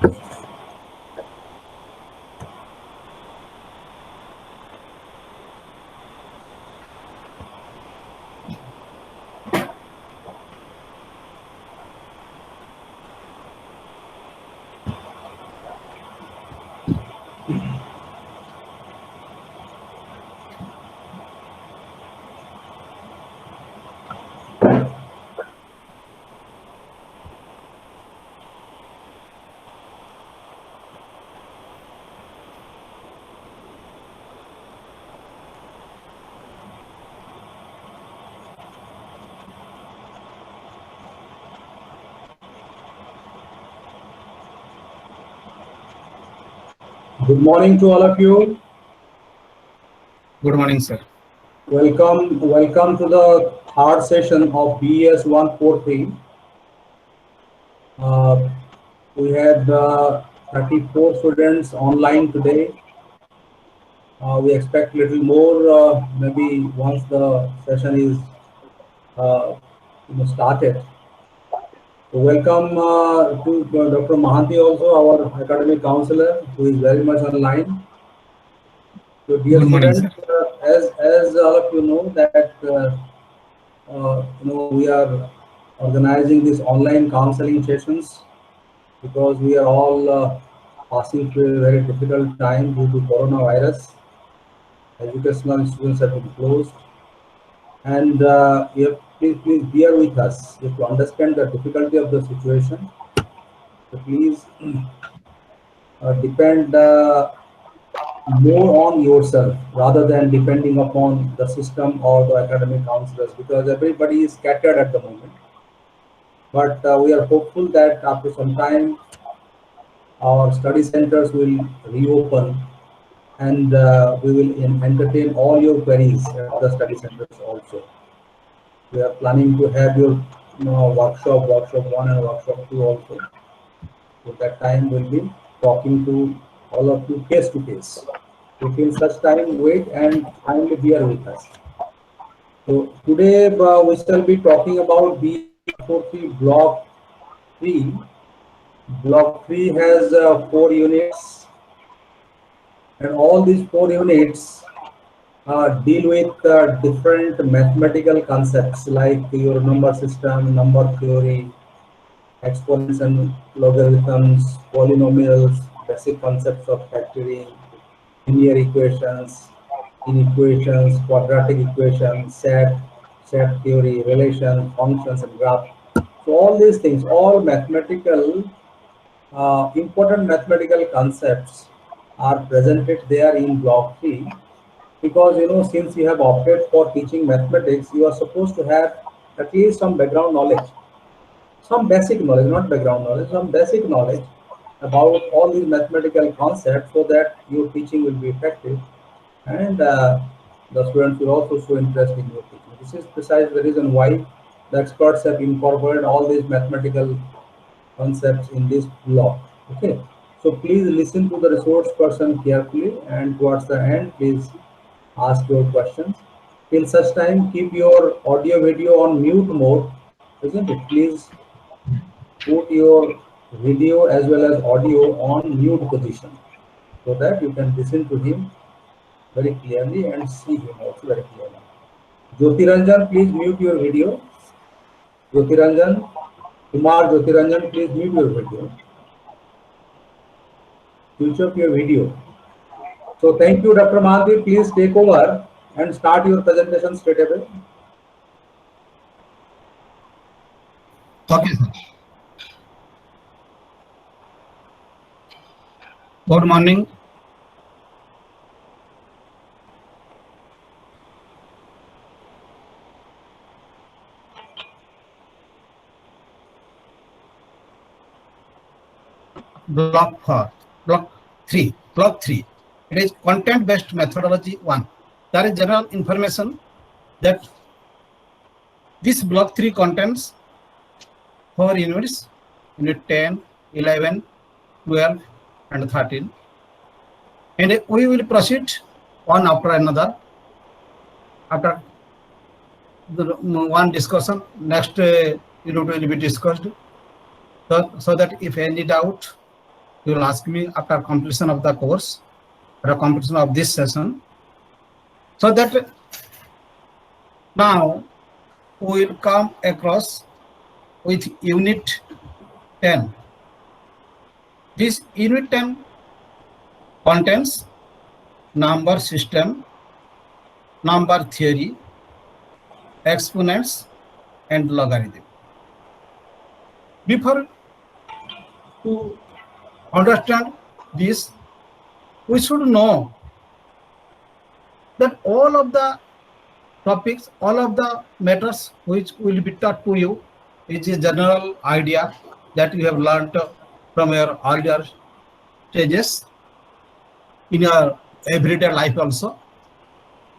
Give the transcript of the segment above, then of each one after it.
Good morning to all of you. Good morning, sir. Welcome to the third session of BES 143. We had 34 students online today. We expect a little more maybe once the session is started. So welcome to Dr. Mahanti also, our academic counselor, who is very much online. So dear Good morning, students, sir. as all of you know that we are organizing these online counseling sessions because we are all passing through a very difficult time due to coronavirus. Educational institutions have been closed, and please bear with us. You have to understand the difficulty of the situation. So please depend more on yourself rather than depending upon the system or the academic counselors, because everybody is scattered at the moment. But we are hopeful that after some time our study centers will reopen, and we will entertain all your queries at the study centers also. We are planning to have your workshop 1 and workshop 2 also. So that time we'll be talking to all of you face to face. So till such time, wait and kindly bear with us. So today we shall be talking about B43 Block 3. Block 3 has 4 units, and all these 4 units deal with different mathematical concepts like your number system, number theory, exponents and logarithms, polynomials, basic concepts of factoring, linear equations, inequations, quadratic equations, set theory, relation, functions, and graph. So all these things, all mathematical, important mathematical concepts are presented there in block 3, because since you have opted for teaching mathematics, you are supposed to have at least some background knowledge, some basic knowledge, not background knowledge, some basic knowledge about all these mathematical concepts, so that your teaching will be effective, and the students will also show interest in your teaching. This is precisely the reason why the experts have incorporated all these mathematical concepts in this block. Okay, so please listen to the resource person carefully, and towards the end, please ask your questions. Till such time, keep your audio video on mute mode, isn't it? Please put your video as well as audio on mute position, so that you can listen to him very clearly and see him also very clearly. Jyotiranjan, please mute your video. Jyotiranjan, Kumar Jyotiranjan, please mute your video. Switch off your video. So thank you, Dr. Mahanti. Please take over and start your presentation straight away. Okay, sir. Good morning. Block 4, block 3, block 3. It is content-based methodology 1. There is general information that this block 3 contains 4 units, unit 10, 11, 12, and 13. And we will proceed one after another. After the one discussion, next unit will be discussed. So that if any doubt, you will ask me after completion of the course or completion of this session. So that now we will come across with unit 10. This unit 10 contains number system, number theory, exponents, and logarithm. Before to understand this, we should know that all of the topics, all of the matters which will be taught to you is a general idea that you have learned from your earlier stages in your everyday life also.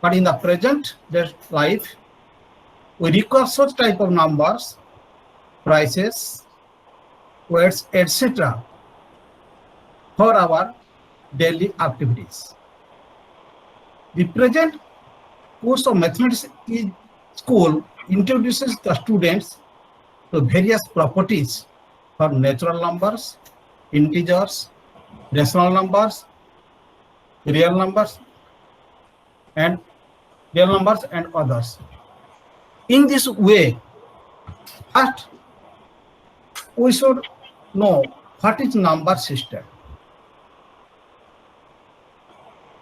But in the present life, we require such type of numbers, prices, weights, etc. for our daily activities. The present course of mathematics school introduces the students to various properties for natural numbers, integers, rational numbers, real numbers, and others. In this way, first we should know what is number system.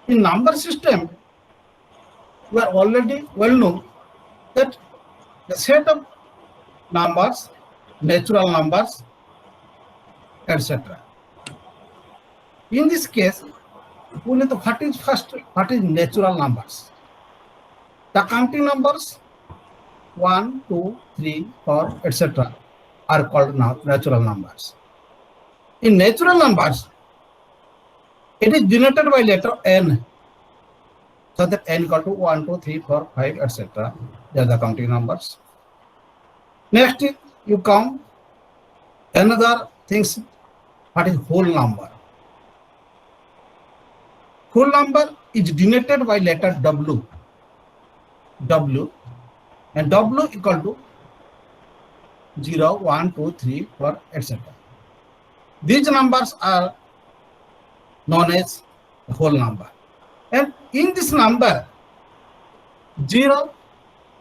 In number system, we are already well known that the set of numbers, natural numbers, etc. In this case, we know what is natural numbers. The counting numbers 1, 2, 3, 4, etc. are called natural numbers. In natural numbers, it is denoted by letter n. So that n equal to 1, 2, 3, 4, 5, etc. They are the counting numbers. Next, you count another things. What is whole number? Whole number is denoted by letter W. W, and W equal to 0, 1, 2, 3, 4, etc. These numbers are known as whole number. And in this number, 0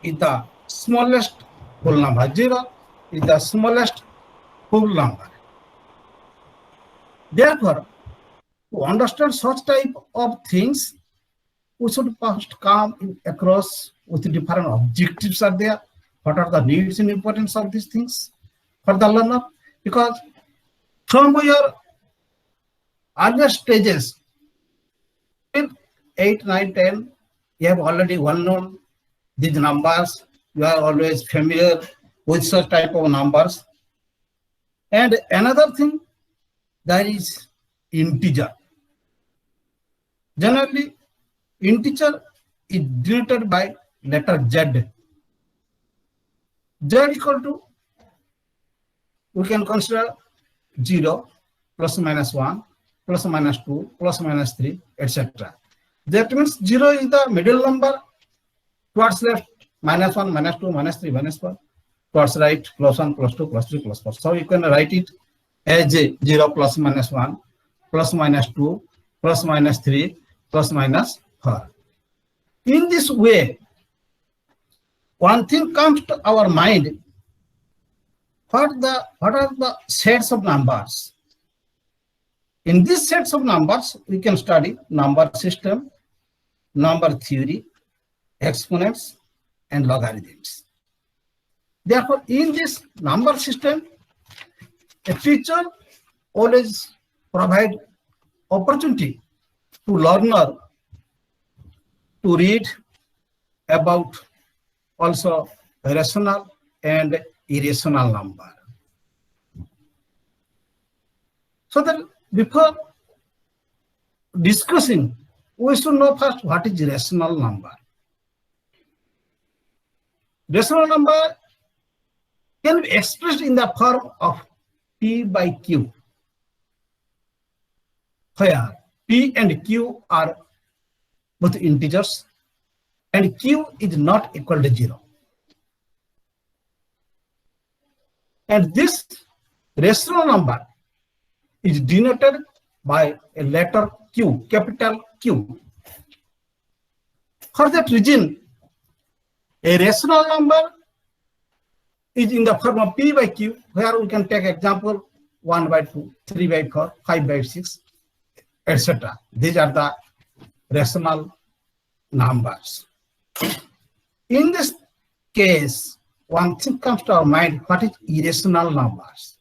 is the smallest whole number. 0 is the smallest whole number. Therefore, to understand such type of things, we should first come across with different objectives are there. What are the needs and importance of these things for the learner? Because from your earlier stages, in 8, 9, 10, you have already well known these numbers. You are always familiar with such type of numbers. And another thing, that is integer. Generally, integer is denoted by letter Z. Z equal to, we can consider 0, plus minus 1, plus minus 2, plus minus 3, etc. That means 0 is the middle number, towards left, minus 1, minus 2, minus 3, minus 4, towards right, plus 1, plus 2, plus 3, plus 4. So you can write it as 0 plus minus 1, plus minus 2, plus minus 3, plus minus 4. In this way, one thing comes to our mind, what are the sets of numbers? In these sets of numbers, we can study number system, number theory, exponents, and logarithms. Therefore, in this number system, a teacher always provide opportunity to learner to read about also rational and irrational number. So that before discussing, we should know first what is rational number. Rational number can be expressed in the form of P by Q, where P and Q are both integers and Q is not equal to 0. And this rational number is denoted by a letter Q, capital Q. For that reason, a rational number is in the form of P by Q, where we can take example 1 by 2, 3 by 4, 5 by 6, etc. These are the rational numbers. In this case, one thing comes to our mind, what is irrational numbers?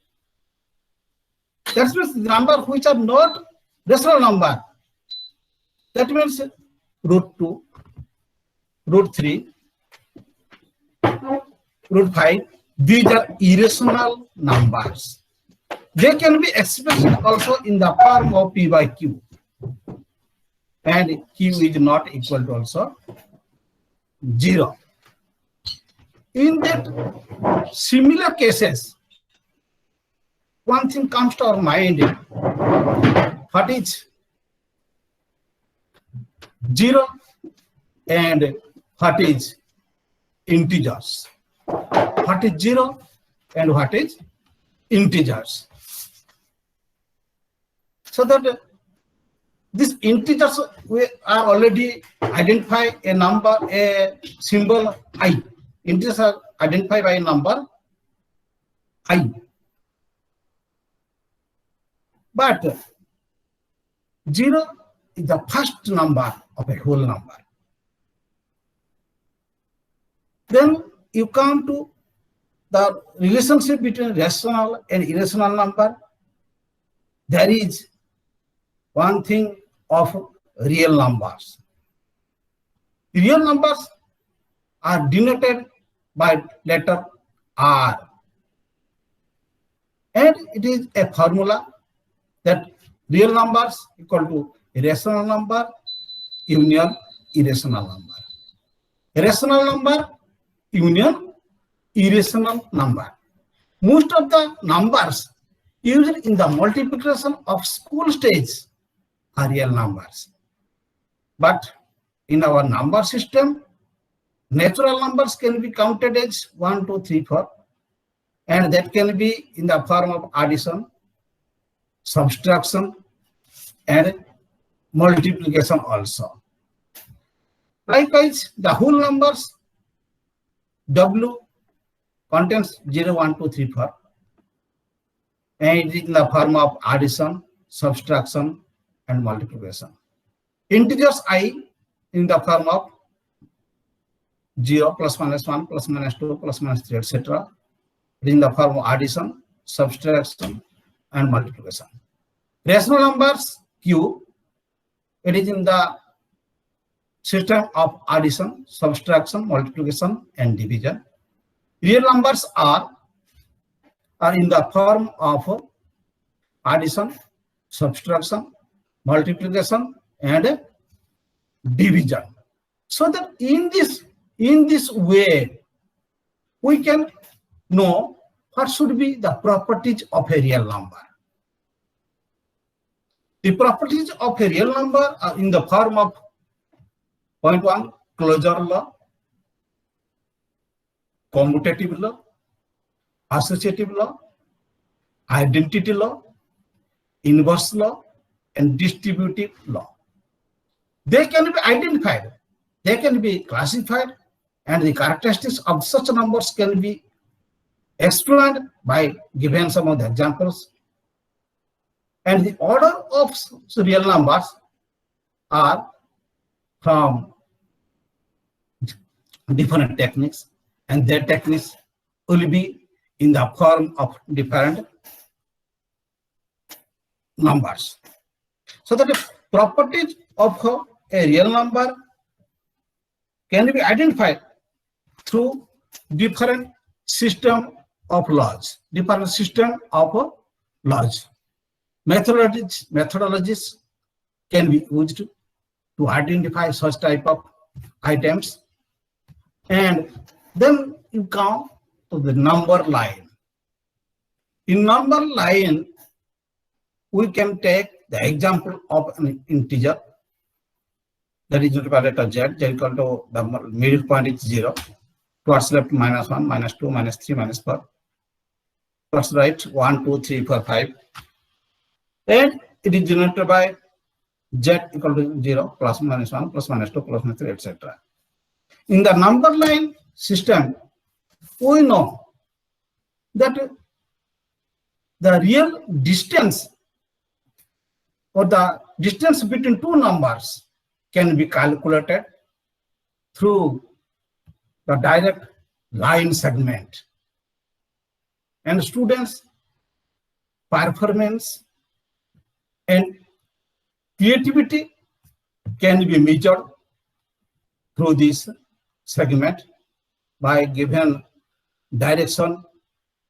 That means the number which are not rational number. That means root 2, root 3, root 5. These are irrational numbers. They can be expressed also in the form of P by Q. And Q is not equal to also 0. In that similar cases, one thing comes to our mind, what is 0 and what is integers? What is 0 and what is integers? So that these integers, we are already identify a number, a symbol I. Integers are identified by a number I. But 0 is the first number of a whole number. Then you come to the relationship between rational and irrational number. There is one thing of real numbers. Real numbers are denoted by letter R. And it is a formula that real numbers equal to rational number union irrational number. Rational number union irrational number. Most of the numbers used in the multiplication of school stage are real numbers. But in our number system, natural numbers can be counted as 1, 2, 3, 4, and that can be in the form of addition, subtraction, and multiplication also. Likewise, the whole numbers W contains 0, 1, 2, 3, 4, and it is in the form of addition, subtraction, and multiplication. Integers I in the form of 0, plus minus 1, plus minus 2, plus minus 3, etc. In the form of addition, subtraction, and multiplication. Rational numbers Q, it is in the system of addition, subtraction, multiplication, and division. Real numbers are in the form of addition, subtraction, multiplication, and division. So that in this way, we can know what should be the properties of a real number. The properties of a real number are in the form of point 1, closure law, commutative law, associative law, identity law, inverse law, and distributive law. They can be identified, they can be classified, and the characteristics of such numbers can be explained by given some of the examples. And the order of real numbers are from different techniques, and their techniques will be in the form of different numbers. So that the properties of a real number can be identified through different system of laws, different system of laws. Methodologies can be used to identify such type of items. And then you come to the number line. In number line, we can take the example of an integer that is denoted by letter Z. Z equal to the middle point is 0. Towards left minus 1, minus 2, minus 3, minus 4. Towards right 1, 2, 3, 4, 5. And it is generated by z equal to 0, plus minus 1, plus minus 2, plus minus 3, etc. In the number line system, we know that the real distance or the distance between two numbers can be calculated through the direct line segment. And students' performance and creativity can be measured through this segment by given direction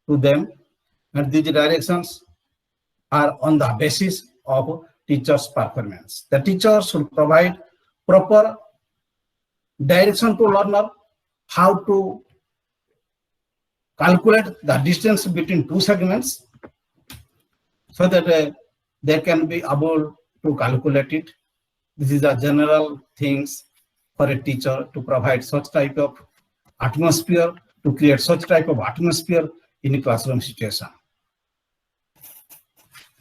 to them, and these directions are on the basis of teacher's performance. The teacher should provide proper direction to learner how to calculate the distance between two segments so that they can be able to calculate it. This is a general things for a teacher to provide such type of atmosphere, to create such type of atmosphere in a classroom situation.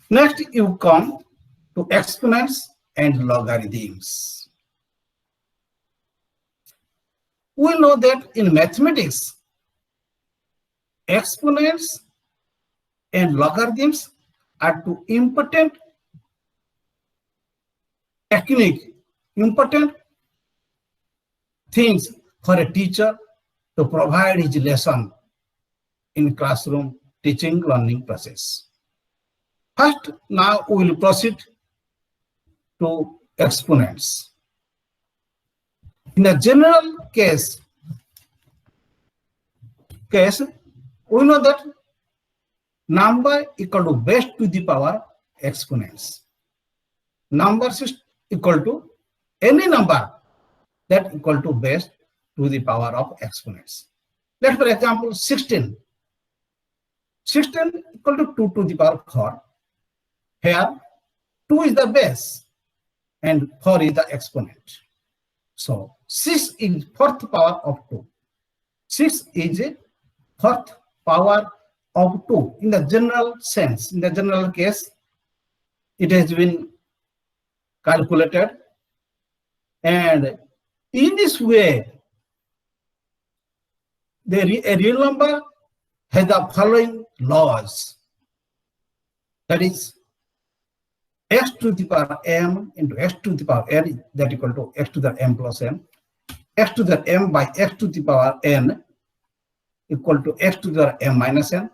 Next, you come to exponents and logarithms. We know that in mathematics, exponents and logarithms are two important technique, important things for a teacher to provide his lesson in classroom teaching learning process. First, now we will proceed to exponents. In a general case, we know that number equal to base to the power exponents. Numbers is equal to any number that equal to base to the power of exponents. Let for example 16. 16 equal to 2 to the power 4. Here 2 is the base and 4 is the exponent. So 6 is fourth power of 2. 6 is a fourth power of 2 in the general sense. In the general case, it has been calculated, and in this way, a real number has the following laws. That is, x to the power m into x to the power n, that equal to x to the m plus n. X to the m by x to the power n equal to x to the m minus n.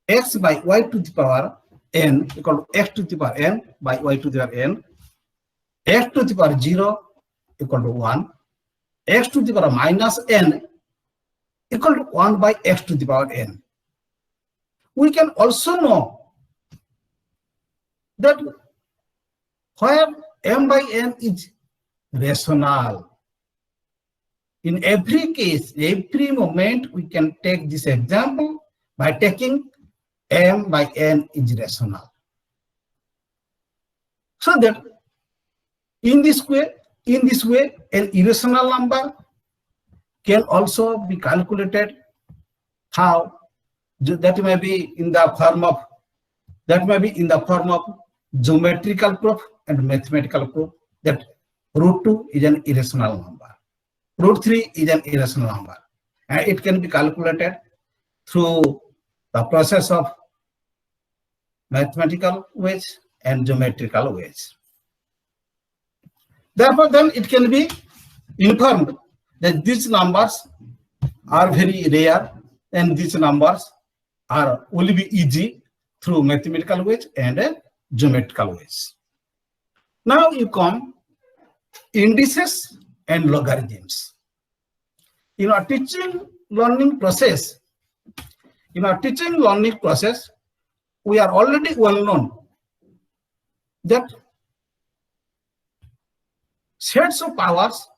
X by y to the power n equal to x to the power n by y to the power n. X to the power 0 equal to 1. X to the power minus n equal to 1 by x to the power n. We can also know that where m by n is rational. In every case, every moment, we can take this example by taking m by n is rational. So that in this way, an irrational number can also be calculated. How? That may be in the form of geometrical proof and mathematical proof that root 2 is an irrational number. Root 3 is an irrational number, and it can be calculated through the process of mathematical ways and geometrical ways. Therefore, then it can be informed that these numbers are very rare and these numbers will be easy through mathematical ways and geometrical ways. Now you come indices and logarithms. In our teaching learning process, we are already well known that sets of powers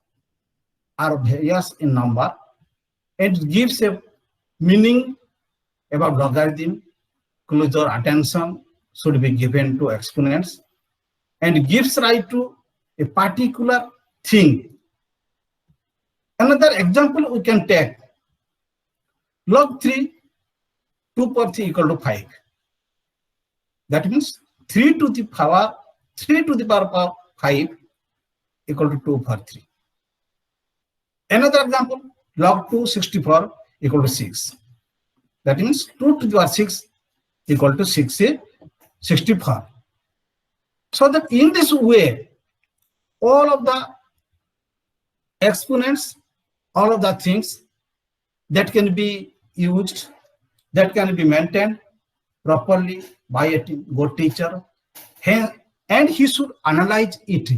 are various in number, and it gives a meaning about logarithm. Closer attention should be given to exponents, and gives rise to a particular thing. Another example we can take: log 3, 2 power 3 equal to 5. That means 3 to the power 5 equal to 2 power 3. Another example, log 2 64 equal to 6. That means 2 to the power 6 equal to 64. So that in this way, all of the exponents, all of the things that can be used, that can be maintained properly by a good teacher, and he should analyze it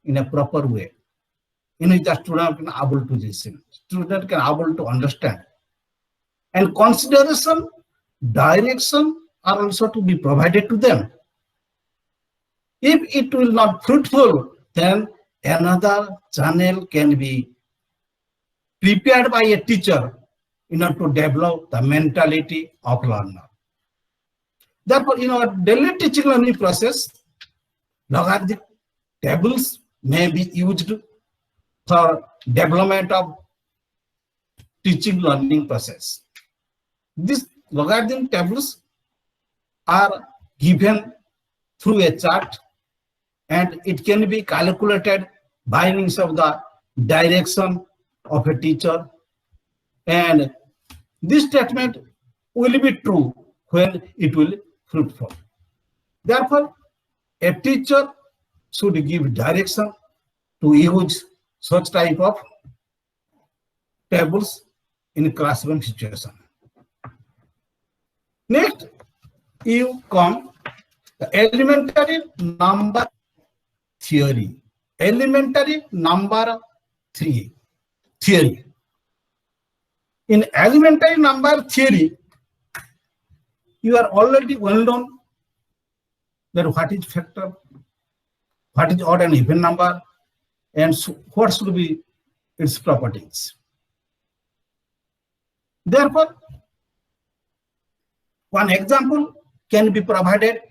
in a proper way, in which the student can able to listen, student can able to understand, and consideration, direction are also to be provided to them. If it will not fruitful, then another channel can be prepared by a teacher in order to develop the mentality of learner. Therefore, in our daily teaching learning process, logarithmic tables may be used for development of teaching learning process. These logarithmic tables are given through a chart, and it can be calculated by means of the direction of a teacher, and this statement will be true when it will fruitful. Therefore, a teacher should give direction to use such type of tables in classroom situation. Next, you come the elementary number theory. Elementary number theory. In elementary number theory, you are already well known that what is factor, what is odd and even number, and what should be its properties. Therefore, one example can be provided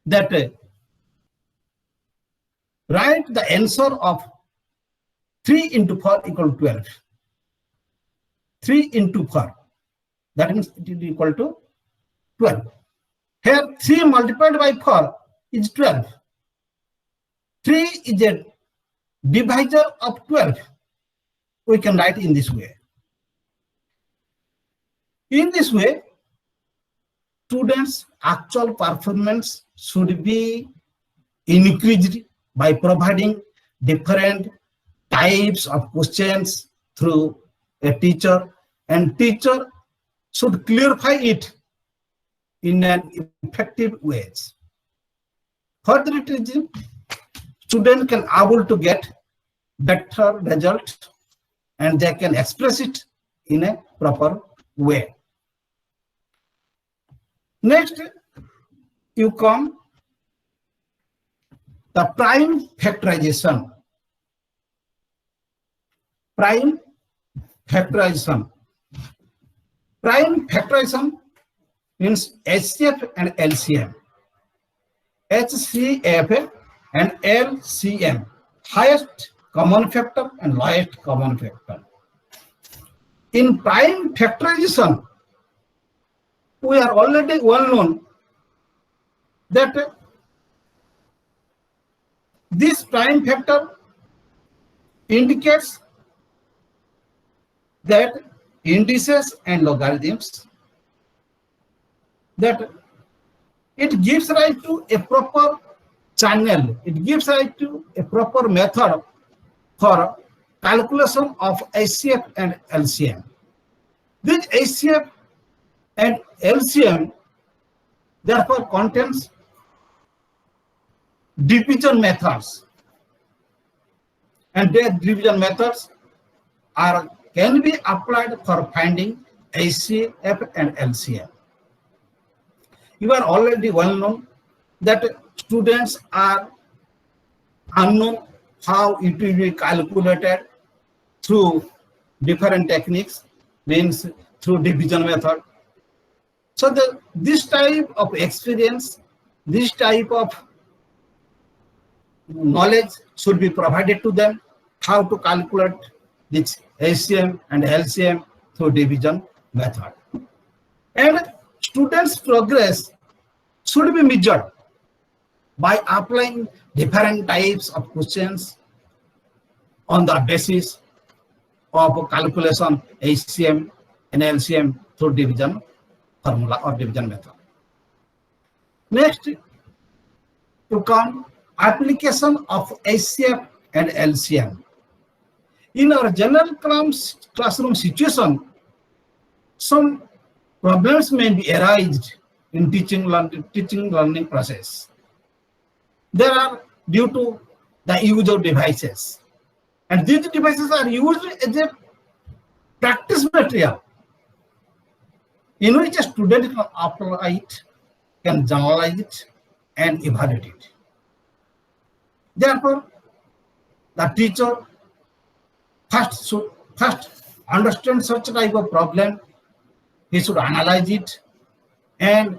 that write the answer of 3 into 4 equal to 12. 3 into 4, that means it is equal to 12. Here 3 multiplied by 4 is 12. 3 is a divisor of 12. We can write in this way. In this way, students' actual performance should be increased by providing different types of questions through a teacher, and teacher should clarify it in an effective ways. Further, it is student can able to get better result, and they can express it in a proper way. Next, you come the prime factorization. Prime factorization. Prime factorization means HCF and LCM. HCF and LCM, highest common factor and lowest common factor. In prime factorization, we are already well known that this prime factor indicates that indices and logarithms, that it gives rise to a proper channel, it gives rise to a proper method for calculation of HCF and LCM. This HCF and LCM therefore contains division methods, and their division methods can be applied for finding HCF and LCM. You are already well known that students are unknown how it will be calculated through different techniques, means through division method. So this type of experience, this type of knowledge should be provided to them, how to calculate this HCM and LCM through division method. And students' progress should be measured by applying different types of questions on the basis of calculation HCM and LCM through division formula or division method. Next, to come application of HCF and LCM. In our general classroom situation, some problems may be arised in teaching learning process. They are due to the use of devices, and these devices are used as a practice material in which a student can apply it, can generalize it, and evaluate it. Therefore, the teacher should understand such type of problem. He should analyze it and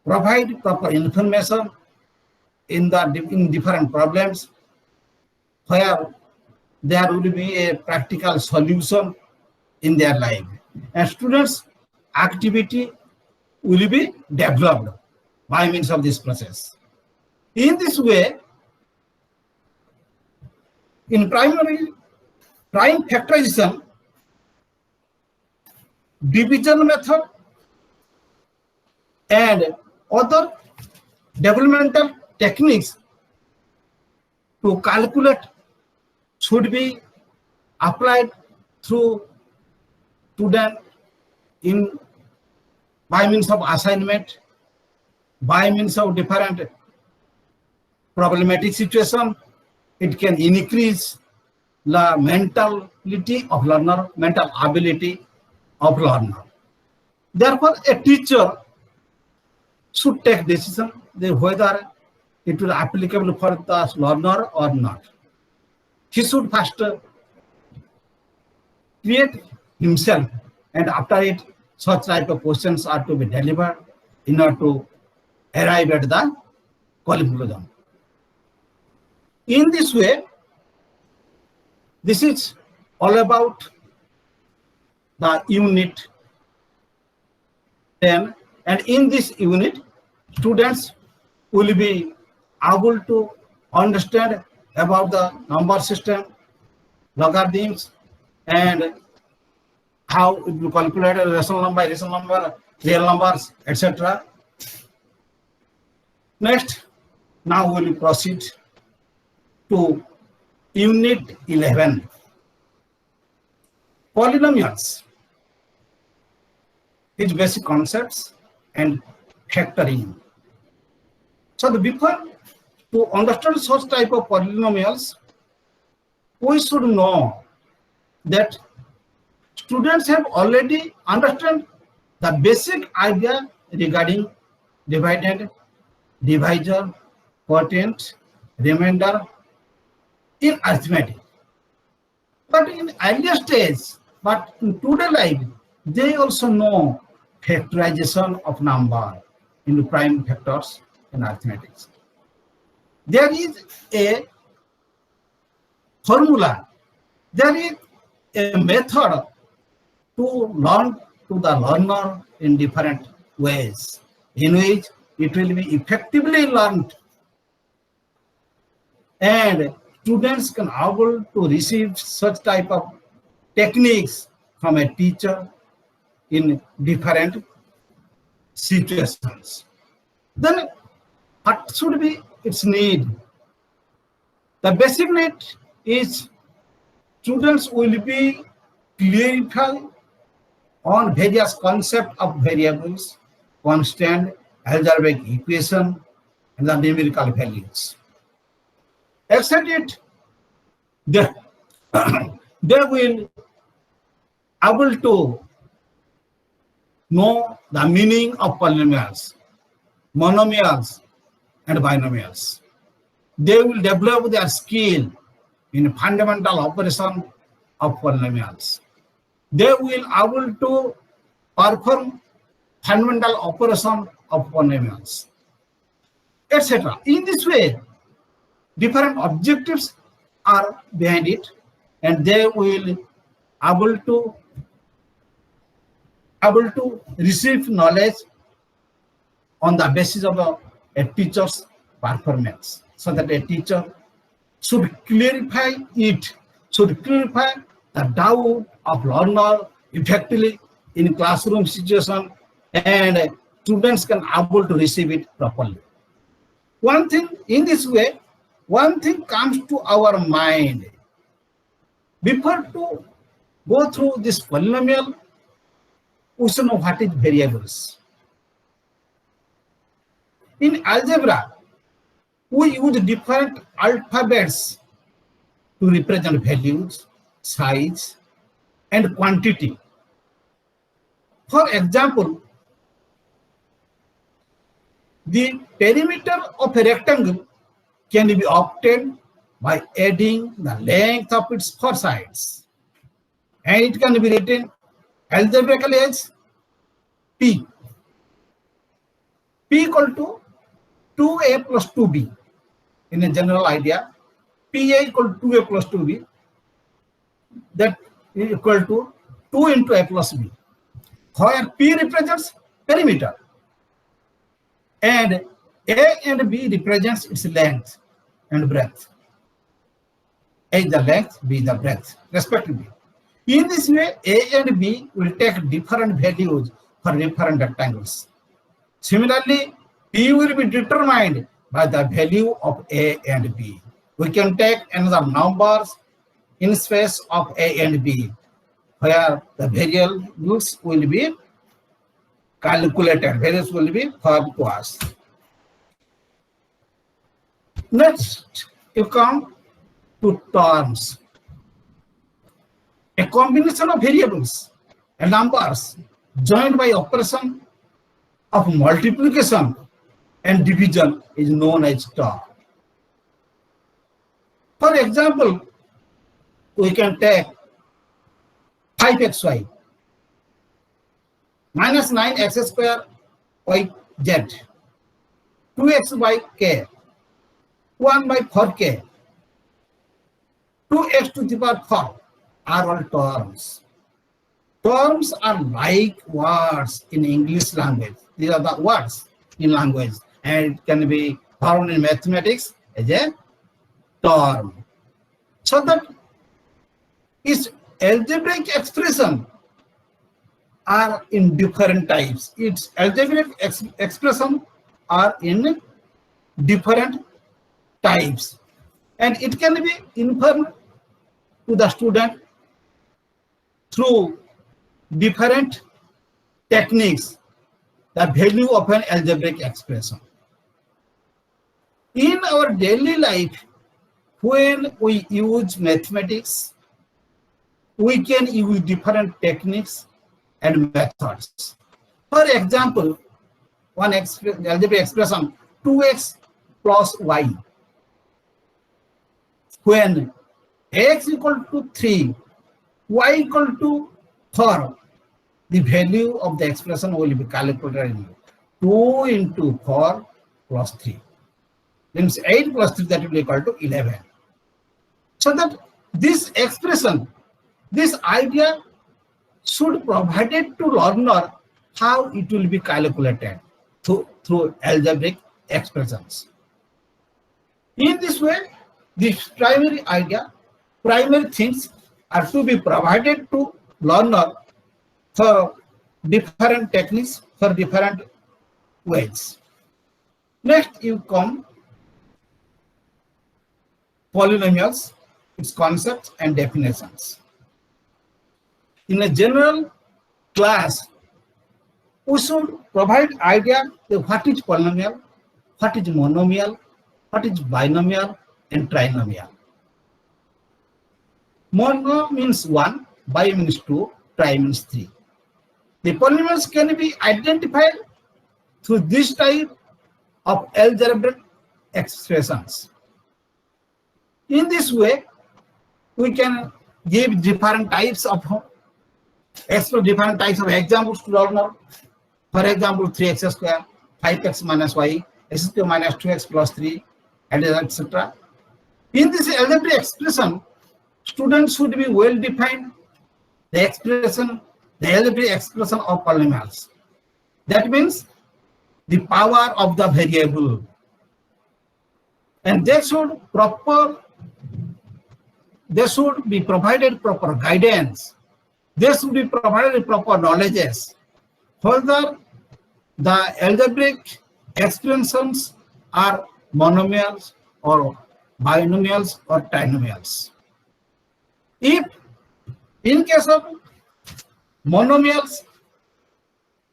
provide proper information in different problems where there will be a practical solution in their life, and students' activity will be developed by means of this process. In this way, in prime factorization, division method and other developmental techniques to calculate should be applied through student by means of assignment, by means of different problematic situation. It can increase the mentality of learner, mental ability of learner. Therefore, a teacher should take decision whether it will be applicable for the learner or not. He should first create himself, and after it, such type of questions are to be delivered in order to arrive at the conclusion. In this way, this is all about the unit 10, and in this unit, students will be able to understand about the number system, logarithms, and how it will calculate a rational number, real numbers, etc. Next, now we will proceed to Unit 11, polynomials, its basic concepts and factoring. So before to understand such type of polynomials, we should know that students have already understood the basic idea regarding dividend, divisor, quotient, remainder in arithmetic. But in earlier stage, but in today's life, they also know factorization of number into prime factors in arithmetics. There is a formula, there is a method to learn to the learner in different ways, in which it will be effectively learned, and students can able to receive such type of techniques from a teacher in different situations. Then what should be its need? The basic need is students will be clarified on various concepts of variables, constant, algebraic equation, and the numerical values. Except it, they will able to know the meaning of polynomials, monomials, and binomials. They will develop their skill in fundamental operation of polynomials. They will able to perform fundamental operation of polynomials, etc. In this way, different objectives are behind it, and they will able to receive knowledge on the basis of a teacher's performance, so that a teacher should clarify it, should clarify the doubt of learner effectively in classroom situation, and students can able to receive it properly. One thing in this way, one thing comes to our mind. Before to go through this polynomial, we should know what is variables. In algebra, we use different alphabets to represent values, size, and quantity. For example, the perimeter of a rectangle can be obtained by adding the length of its four sides. And it can be written algebraically as P. P equal to 2A plus 2B. In a general idea, PA equal to 2A plus 2B. That is equal to 2 into A plus B. Where P represents perimeter, and A and B represents its length and breadth. A is the length, B is the breadth, respectively. In this way, A and B will take different values for different rectangles. Similarly, P will be determined by the value of A and B. We can take another numbers in space of A and B, where the variables will be calculated, values will be formed to us. Next, you come to terms. A combination of variables and numbers joined by operation of multiplication and division is known as term. For example, we can take 5xy minus 9x square y z, 2x by k, 1 by 4k, 2x to the power 4 are all terms. Terms are like words in English language. These are the words in language, and it can be found in mathematics as a term. So that its algebraic expression are in different types. Its algebraic expression are in different types, and it can be informed to the student through different techniques, the value of an algebraic expression. In our daily life, when we use mathematics, we can use different techniques and methods. For example, one algebraic expression 2x plus y. When x equal to 3, y equal to 4, the value of the expression will be calculated in 2 into 4 plus 3. Means 8 plus 3, that will be equal to 11. So that this expression, this idea should provide it to learner how it will be calculated through algebraic expressions. In this way, this primary idea, primary things are to be provided to learner for different techniques, for different ways. Next, you come polynomials, its concepts and definitions. In a general class, we should provide idea of what is polynomial, what is monomial, what is binomial, and trinomial. Mono means 1, bi means 2, tri means 3. The polynomials can be identified through this type of algebraic expressions. In this way, we can give different types of examples to learner. For example, 3x square, 5x minus y, x square minus 2x plus 3, and etc. In this algebraic expression, students should be well defined the algebraic expression of polynomials. That means the power of the variable. and they should be provided proper guidance. They should be provided proper knowledges, whether the algebraic expressions are monomials or binomials or trinomials. If in case of monomials,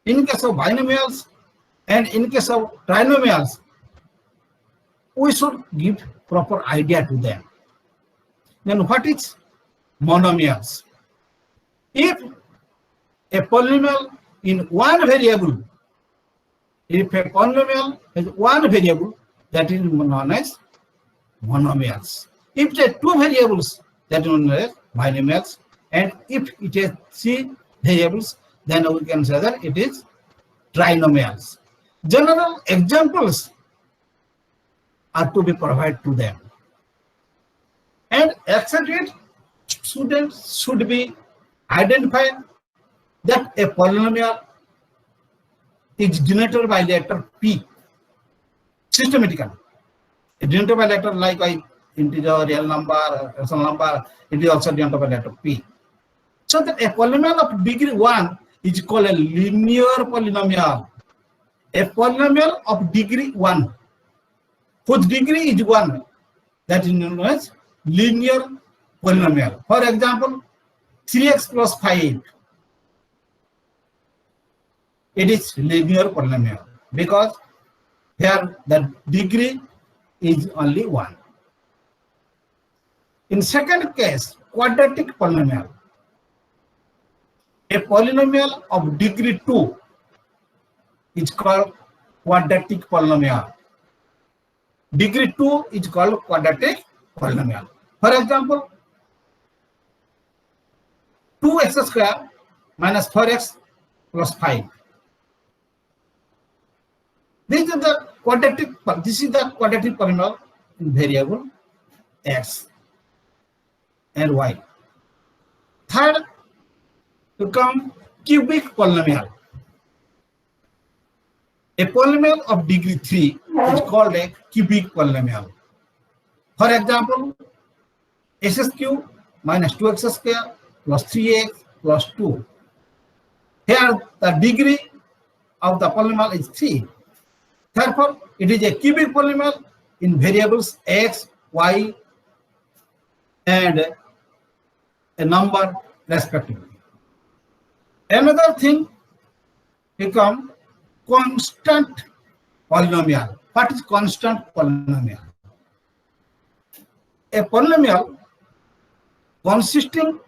in case of binomials, and in case of trinomials, we should give proper idea to them. Then what is monomials? If a polynomial in one variable, if a polynomial has one variable, that is known as monomials. If it has two variables, that is known as binomials. And if it has three variables, then we can say that it is trinomials. General examples are to be provided to them. And except it, students should be identified that a polynomial is denoted by letter P systematically. A denoted by letter like integer, real number, rational number, it is also denoted by letter P. So that a polynomial of degree 1 is called a linear polynomial. A polynomial of degree 1, whose degree is 1, that is known as linear polynomial. For example, 3x plus 5, it is linear polynomial because here the degree is only 1. In second case, quadratic polynomial. A polynomial of degree 2 is called quadratic polynomial. Degree 2 is called quadratic polynomial. For example, 2x square minus 4x plus 5. This is the quadratic polynomial in variable x and y. Third, to come cubic polynomial. A polynomial of degree 3 is called a cubic polynomial. For example, x cube minus 2x square plus 3x plus 2. Here the degree of the polynomial is 3. Therefore, it is a cubic polynomial in variables x, y, and a number respectively. Another thing become constant polynomial. What is constant polynomial? A polynomial consisting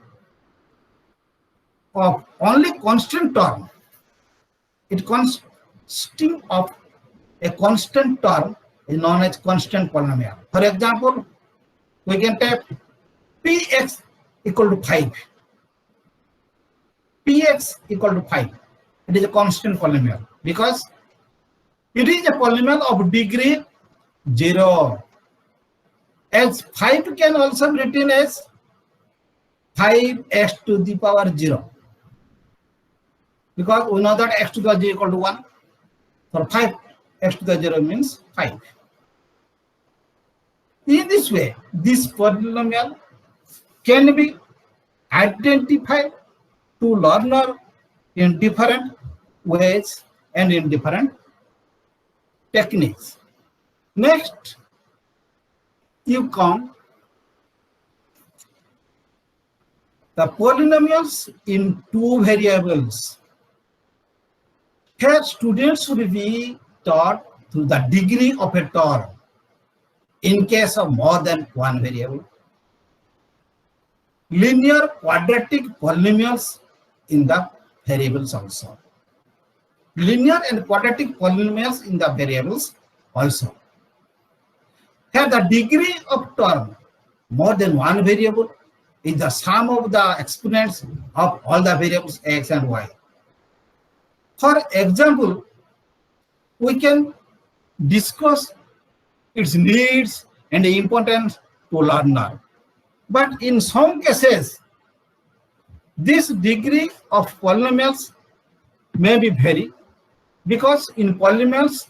of only constant term. It consisting of a constant term is known as constant polynomial. For example, we can take px equal to 5. Px equal to 5. It is a constant polynomial because it is a polynomial of degree 0. As 5 can also be written as 5x to the power 0. Because we know that x to the 0 equal to 1. For 5, x to the 0 means 5. In this way, this polynomial can be identified to learner in different ways and in different techniques. Next, you come the polynomials in two variables. Here, students should be taught to the degree of a term in case of more than one variable. Linear quadratic polynomials in the variables also. Linear and quadratic polynomials in the variables also. Here the degree of term more than one variable is the sum of the exponents of all the variables x and y. For example, we can discuss its needs and the importance to learner. But in some cases, this degree of polynomials may be vary because in polynomials,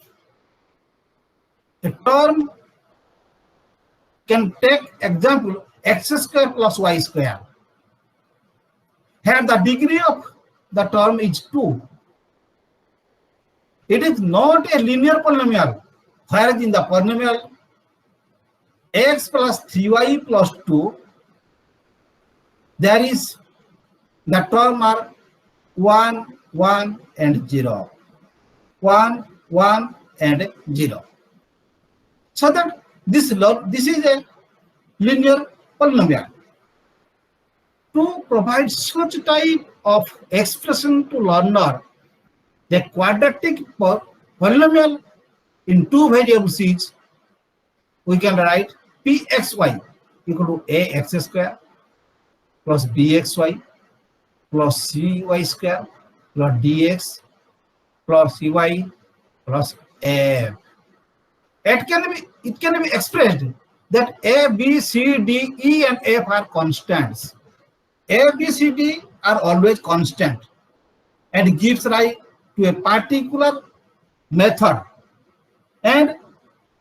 the term can take example x square plus y square. Here the degree of the term is 2. It is not a linear polynomial, whereas in the polynomial x plus 3y plus 2, there is the term are 1, 1 and 0. 1, 1 and 0. So that this is a linear polynomial. To provide such type of expression to learner, the quadratic polynomial in two variables is, we can write pxy equal to ax square plus bxy plus cy square plus dx plus cy plus f. It can be expressed that a, b, c, d, e and f are constants. A, B, C, D are always constant and gives rise to a particular method, and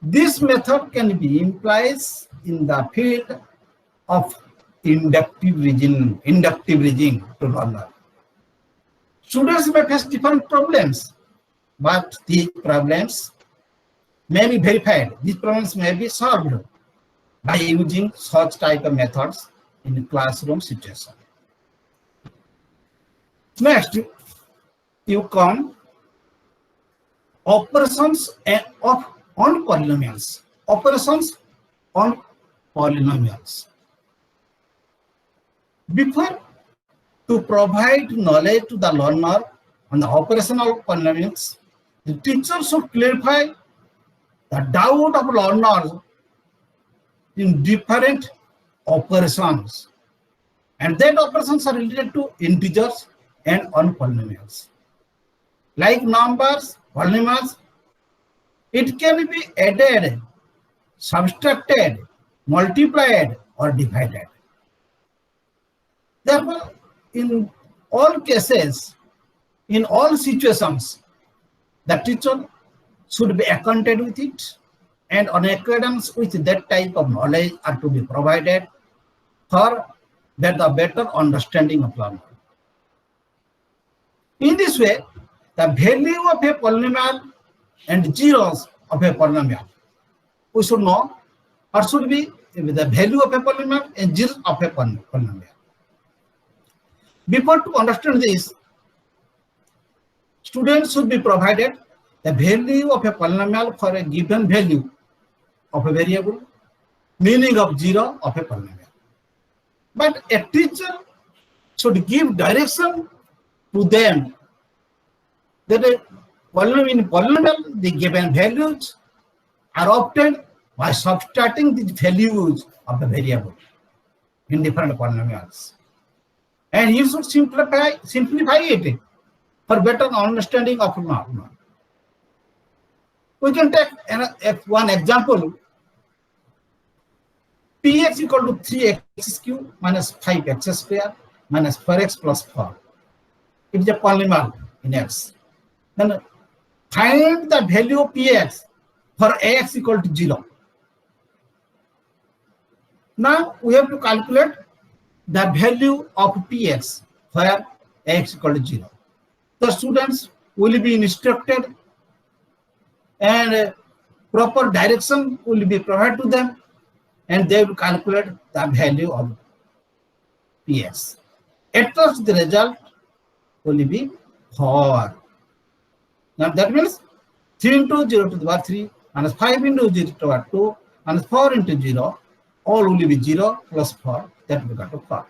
this method can be implied in the field of inductive reasoning to learner. Students may face different problems, but these problems may be verified. These problems may be solved by using such type of methods in classroom situation. Next, you come operations on polynomials. Operations on polynomials. Before to provide knowledge to the learner on the operational polynomials, the teacher should clarify the doubt of learners in different operations, and that operations are related to integers and on polynomials. Like numbers, polynomials, it can be added, subtracted, multiplied, or divided. Therefore, in all cases, in all situations, the teacher should be acquainted with it, and on acquaintance with that type of knowledge are to be provided for the better understanding of learner. In this way, the value of a polynomial and zeros of a polynomial, we should know what should be the value of a polynomial and zeros of a polynomial. Before to understand this, students should be provided the value of a polynomial for a given value of a variable, meaning of zero of a polynomial. But a teacher should give direction to them that in polynomial, the given values are obtained by subtracting the values of the variable in different polynomials. And you should simplify it for better understanding of polynomial. We can take one example. Px equal to 3x cubed minus 5x square minus 4x plus 4. It is a polynomial in x. Then find the value of px for ax equal to 0. Now we have to calculate the value of px where ax equal to 0. The students will be instructed and proper direction will be provided to them, and they will calculate the value of px. At first, the result will be 4. Now that means 3 into 0 to the power 3 minus 5 into 0 to the power 2 minus 4 into 0, all will be 0 plus 4, that will get to 4.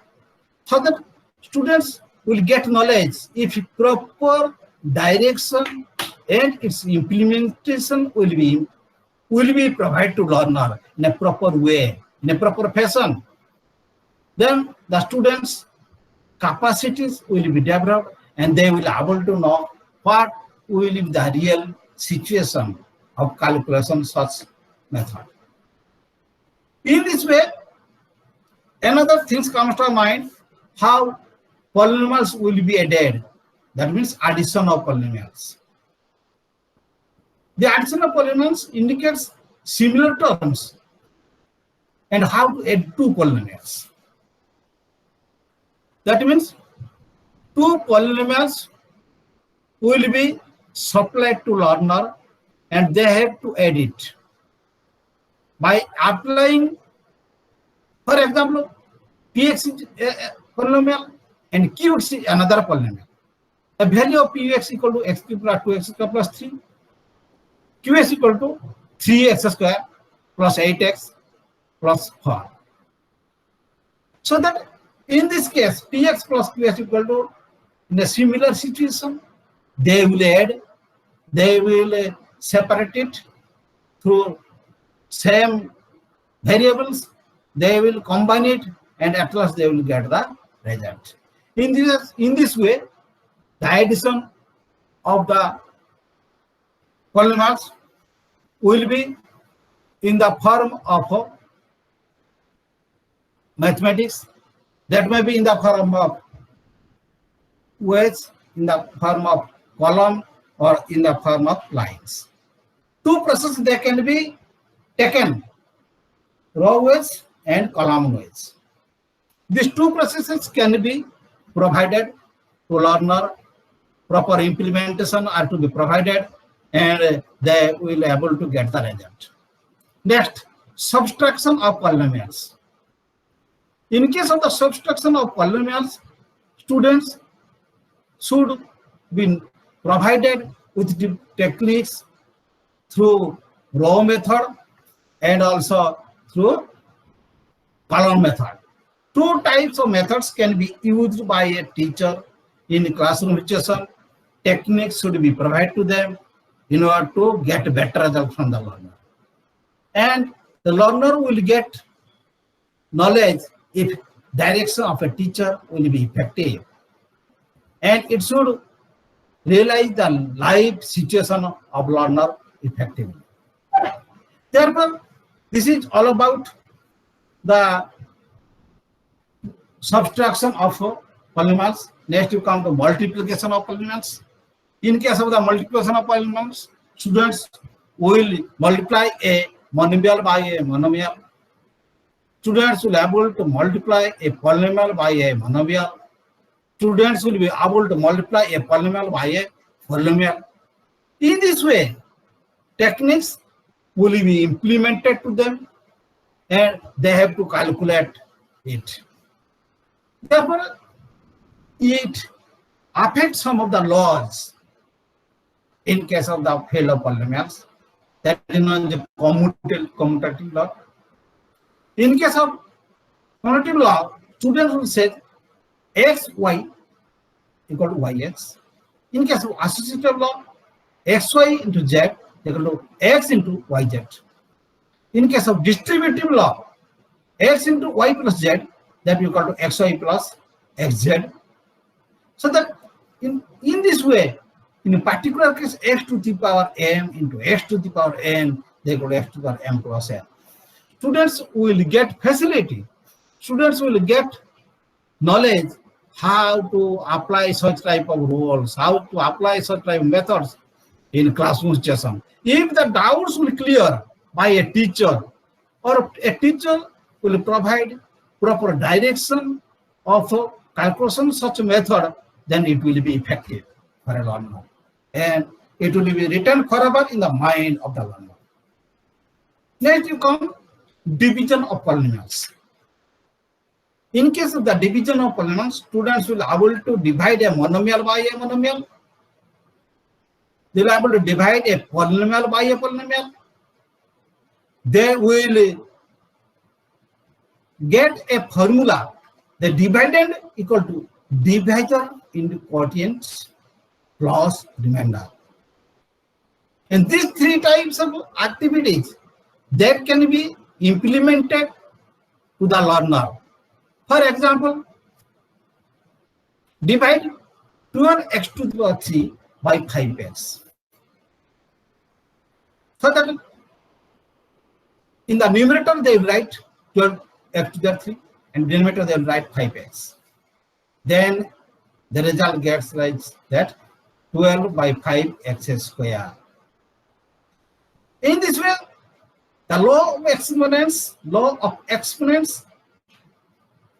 So that students will get knowledge if proper direction and its implementation will be provided to learner in a proper way, in a proper fashion. Then the students' capacities will be developed and they will be able to know what will be the real situation of calculation such method. In this way, another thing comes to mind, how polynomials will be added. That means addition of polynomials. The addition of polynomials indicates similar terms, and how to add two polynomials. That means two polynomials will be supplied to learner and they have to add it by applying, for example, px is a polynomial and qx is another polynomial. The value of px equal to x cube plus 2x square plus 3, qx equal to 3x square plus 8x plus 4. So that in this case, px plus qx equal to, in a similar situation, they will add, they will separate it through same variables, they will combine it, and at last they will get the result. In this way, the addition of the polynomials will be in the form of mathematics, that may be in the form of weights, in the form of column, or in the form of lines. Two processes they can be taken, row weights and column weights. These two processes can be provided to learner, proper implementation are to be provided, and they will be able to get the result. Next, subtraction of polynomials. In case of the subtraction of polynomials, students should be provided with the techniques through row method and also through column method. Two types of methods can be used by a teacher in classroom situation. Techniques should be provided to them in order to get better result from the learner. And the learner will get knowledge if direction of a teacher will be effective. And it should realize the life situation of learner effectively. Therefore, this is all about the subtraction of polynomials. Next, you come to multiplication of polynomials. In case of the multiplication of polynomials, students will multiply a monomial by a monomial. Students will be able to multiply a polynomial by a monomial. Students will be able to multiply a polynomial by a polynomial. In this way, techniques will be implemented to them and they have to calculate it. Therefore, it affects some of the laws in case of the field of polynomials, that is known as the commutative law. In case of commutative law, students will say xy equal to yx. In case of associative law, xy into z equal to x into yz. In case of distributive law, x into y plus z, that we equal to xy plus xz. So that in this way, in a particular case, x to the power m into x to the power n, they equal to x to the power m plus n. Students will get facility. Students will get knowledge how to apply such type of rules, how to apply such type of methods in classroom situation. If the doubts will clear by a teacher, or a teacher will provide proper direction of calculation such method, then it will be effective for a learner. And it will be written forever in the mind of the learner. Next, you come division of polynomials. In case of the division of polynomials, students will be able to divide a monomial by a monomial. They will be able to divide a polynomial by a polynomial. They will get a formula. The dividend equal to divisor into quotients plus remainder. And these three types of activities that can be implemented to the learner. For example, divide 12x to the power 3 by 5x. So that in the numerator they will write 12x to the power 3 and denominator they will write 5x. Then the result gets like that 12 by 5x square. In this way, The law of exponents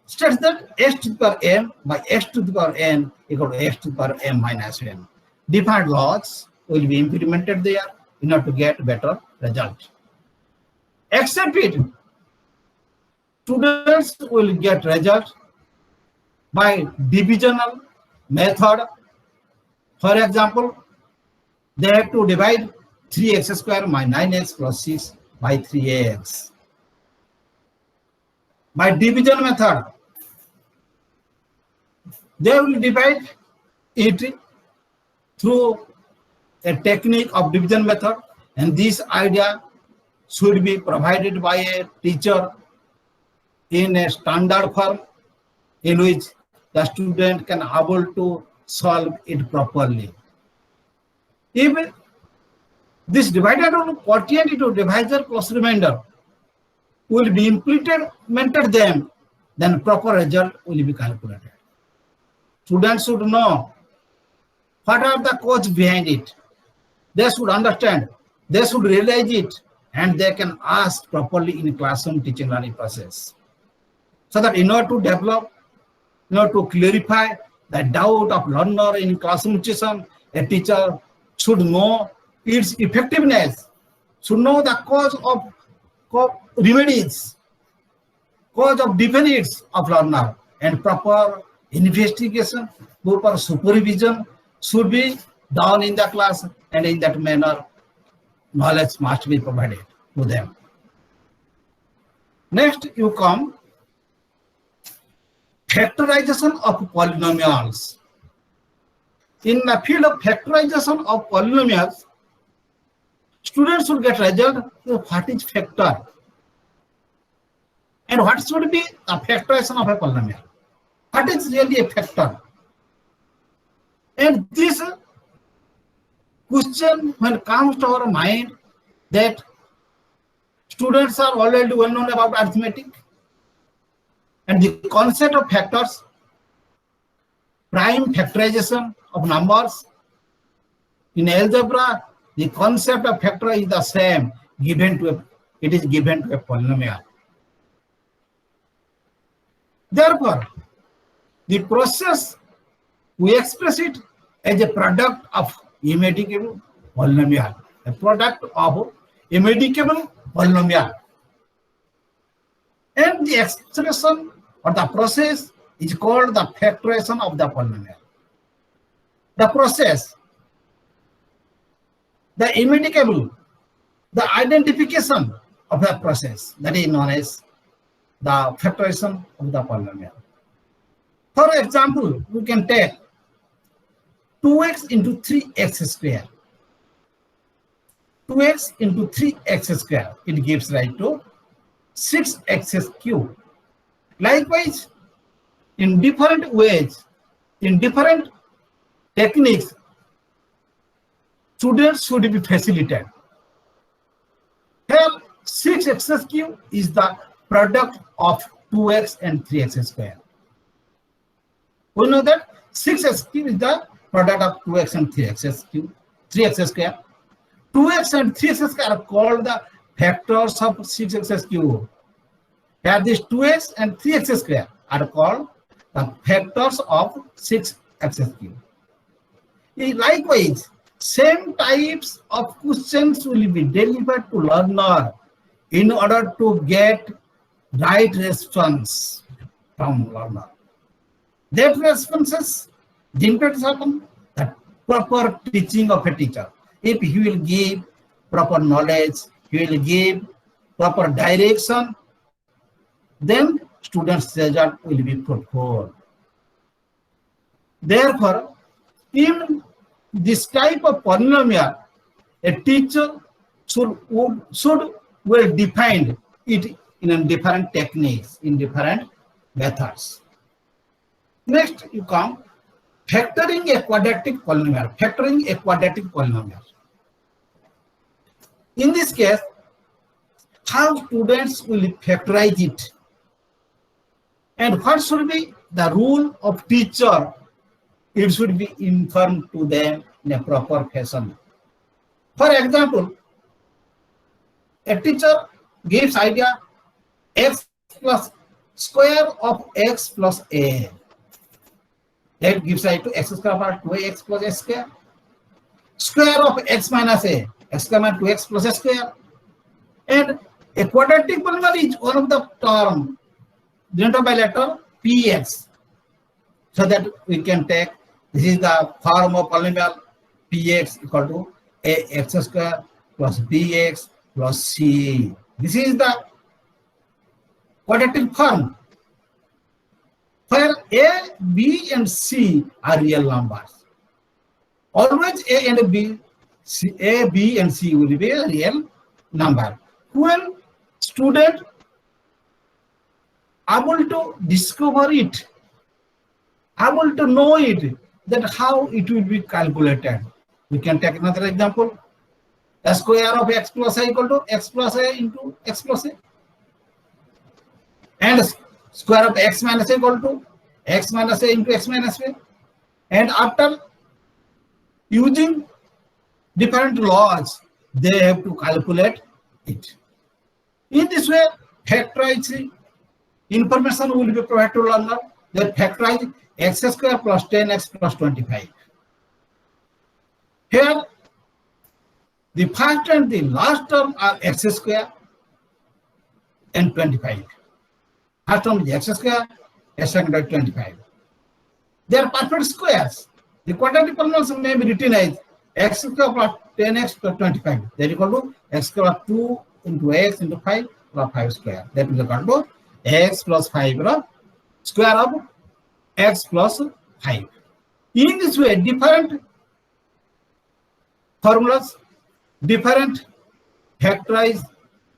states that x to the power m by x to the power n equal to x to the power m minus n. Different laws will be implemented there in order to get better result. Except it, students will get result by divisional method. For example, they have to divide 3x square minus 9x plus 6 by 3x. By division method, they will divide it through a technique of division method, and this idea should be provided by a teacher in a standard form in which the student can able to solve it properly. If this divided on quotient into divisor plus remainder will be implemented them, then proper result will be calculated. Students should know what are the causes behind it. They should understand, they should realize it, and they can ask properly in classroom teaching learning process. So that in order to develop, in order to clarify the doubt of learner in classroom teaching, a teacher should know its effectiveness, should know the cause of remedies, cause of deficits of learner, and proper investigation, proper supervision should be done in the class, and in that manner, knowledge must be provided to them. Next, you come factorization of polynomials. In the field of factorization of polynomials, students should get result of what is factor and what should be the factorization of a polynomial. What is really a factor? And this question, when it comes to our mind, that students are already well known about arithmetic and the concept of factors, prime factorization of numbers. In algebra, the concept of factor is the same, it is given to a polynomial. Therefore, the process, we express it as a product of immediate polynomial, a product of immediate polynomial. And the expression or the process is called the factorization of the polynomial. The process, the immediate, the identification of the process, that is known as the factorization of the polynomial. For example, we can take 2x into 3x square. 2x into 3x square, it gives rise to 6x cubed. Likewise, in different ways, in different techniques, students should be facilitated. Here, 6x cubed is the product of 2x and 3x square. We know that 6x cubed is the product of 2x and 3x square. 2x and 3x square are called the factors of 6x cubed. Here these 2x and 3x square are called the factors of 6x cubed. Likewise, same types of questions will be delivered to learner in order to get right response from learner. That responses depends upon the proper teaching of a teacher. If he will give proper knowledge, he will give proper direction, then students' result will be fruitful. Therefore, in this type of polynomial, a teacher should well define it in different techniques, in different methods. Next, you come factoring a quadratic polynomial. Factoring a quadratic polynomial. In this case, how students will factorize it, and what should be the rule of teacher? It should be informed to them in a proper fashion. For example, a teacher gives idea x plus square of x plus a. That gives rise to x square over 2x plus a square. Square of x minus a, x square minus 2x plus a square. And a quadratic polynomial is one of the term denoted by letter px. So that we can take, this is the form of polynomial px equal to ax square plus bx plus c. This is the quadratic form where a, b, and c are real numbers. Always a and b, a, b, and c will be a real number. When student able to discover it, able to know it, that how it will be calculated. We can take another example. The square of x plus a equal to x plus a into x plus a. And square of x minus a equal to x minus a into x minus a. And after using different laws, they have to calculate it. In this way, factorize information will be provided to learner. That factorize x square plus 10x plus 25. Here, the first and the last term are x square and 25. First term is x square, and second is 25. They are perfect squares. The quadratic polynomials may be written as x square plus 10x plus 25. That is equal to x square 2 into x into 5 plus 5 square. That is equal to x plus 5 square of x plus 5. In this way, different formulas, different factorized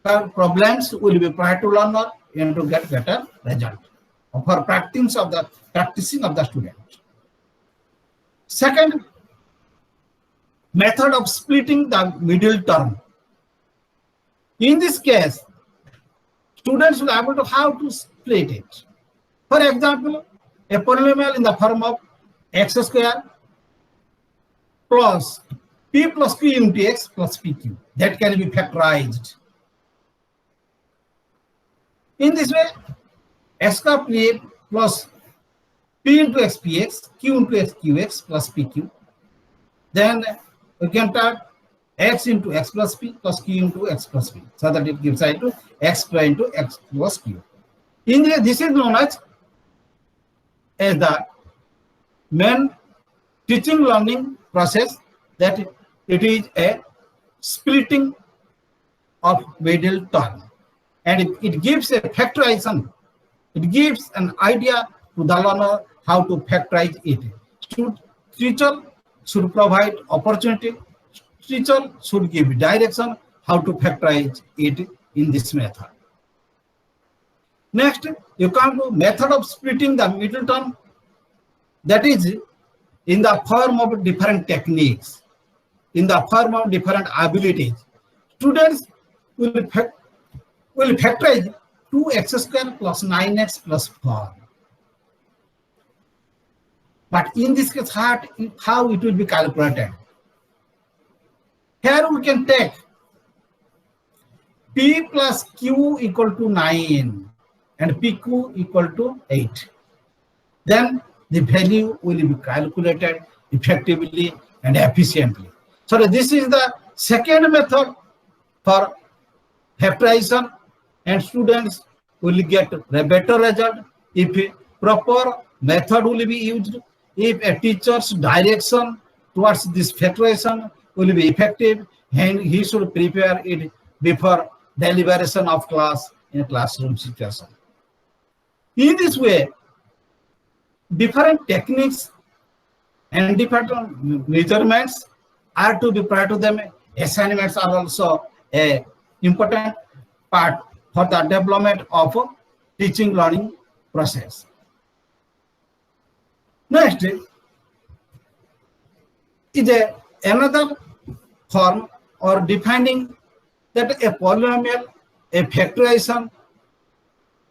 problems will be provided to learner and to get better result for practicing of the student. Second, method of splitting the middle term. In this case, students will be able to how to split it. For example, a polynomial in the form of x square plus p plus q into x plus pq, that can be factorized. In this way, x square p plus p into x px, q into x qx plus pq. Then we can take x into x plus p plus q into x plus p, so that it gives rise to x square into x plus q. In this is known as the main teaching learning process, that it is a splitting of middle term, and it gives a factorization. It gives an idea to the learner how to factorize it. Teacher should provide opportunity. Teacher should give direction how to factorize it in this method. Next, you come to method of splitting the middle term. That is in the form of different techniques, in the form of different abilities. Students will factorize 2x square plus 9x plus 4. But in this case, how it will be calculated? Here we can take p plus q equal to 9 and pq equal to 8. Then the value will be calculated effectively and efficiently. So this is the second method for factorization, and students will get a better result if a proper method will be used, if a teacher's direction towards this factorization will be effective, and he should prepare it before deliberation of class in a classroom situation. In this way, different techniques and different measurements are to be prior to them. Assignments are also an important part for the development of teaching learning process. Next is another form or defining that a polynomial, a factorization,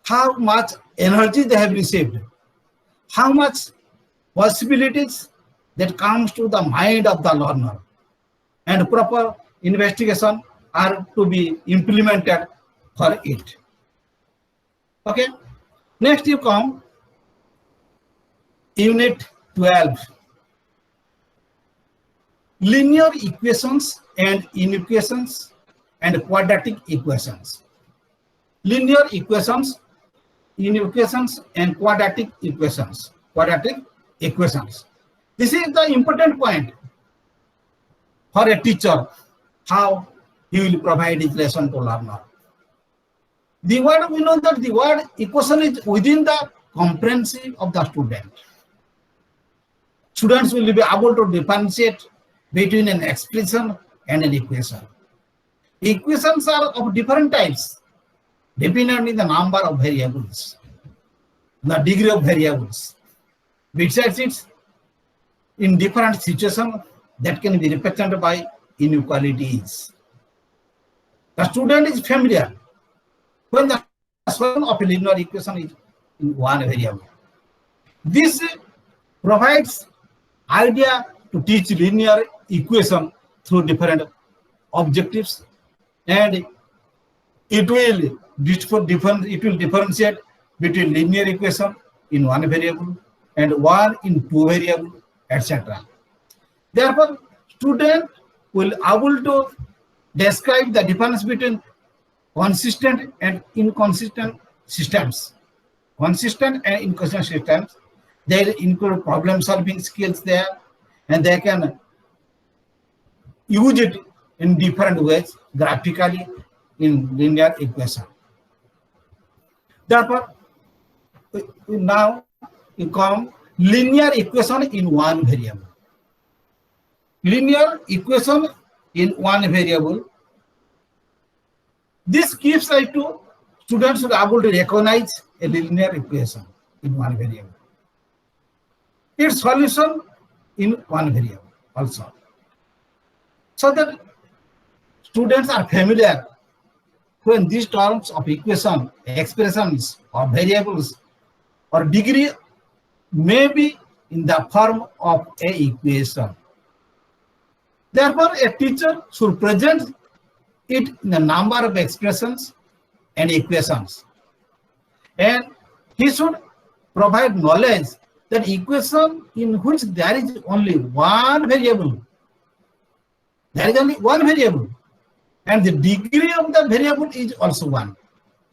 how much energy they have received, how much possibilities that comes to the mind of the learner, and proper investigation are to be implemented for it. Okay. Next you come Unit 12. Linear equations and inequations and quadratic equations. Linear equations, inequations and quadratic equations. Quadratic equations. This is the important point for a teacher, how he will provide his lesson to learner. The word, we know that the word equation is within the comprehension of the student. Students will be able to differentiate between an expression and an equation. Equations are of different types, depending on the number of variables, the degree of variables. Besides it, in different situations that can be represented by inequalities. The student is familiar when the solution of a linear equation is in one variable. This provides idea to teach linear equation through different objectives, and it will differentiate between linear equation in one variable and one in two variable, etc. Therefore, student will able to describe the difference between consistent and inconsistent systems. Consistent and inconsistent systems, they include problem solving skills there, and they can use it in different ways, graphically in linear equation. Therefore, now you come linear equation in one variable. Linear equation in one variable. This gives rise to students who are able to recognize a linear equation in one variable. Its solution in one variable also. So that students are familiar when these terms of equation, expressions or variables or degree may be in the form of a equation. Therefore, a teacher should present it in a number of expressions and equations. And he should provide knowledge that equation in which there is only one variable. There is only one variable. And the degree of the variable is also one.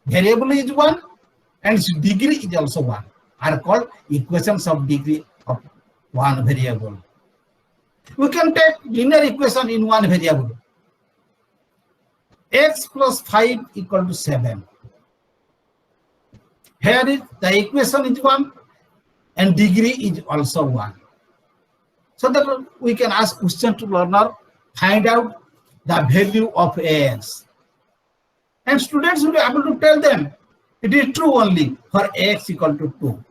Variable is one and its degree is also one. Are called equations of degree of one variable. We can take linear equation in one variable. X plus 5 equal to 7. Here is the equation is 1 and degree is also 1. So that we can ask question to learner, find out the value of x. And students will be able to tell them it is true only for x equal to 2.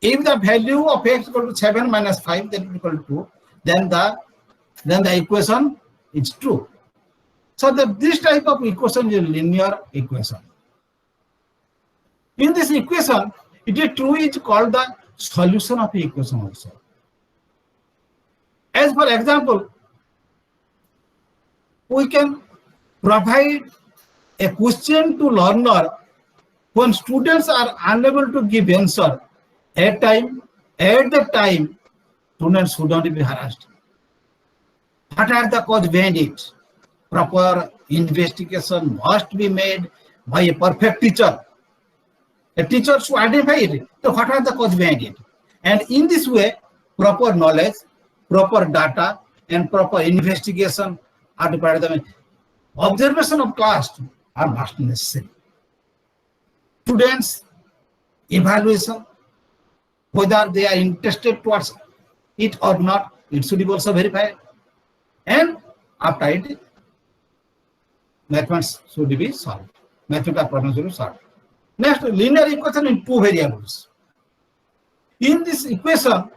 If the value of x equal to 7 minus 5 that is equal to 2, then the equation is true. So that this type of equation is a linear equation. In this equation, it is true is called the solution of the equation also. As for example, we can provide a question to learner when students are unable to give answer at the time students should not be harassed. What are the cause behind it? Proper investigation must be made by a perfect teacher. A teacher should identify it. So what are the cause behind it? And in this way, proper knowledge, proper data, and proper investigation are to provide them. Observation of class are must necessary. Students' evaluation, whether they are interested towards it or not, it should be also verified. And after it, mathematics should be solved. Mathematical problems should be solved. Next, linear equation in two variables. In this equation,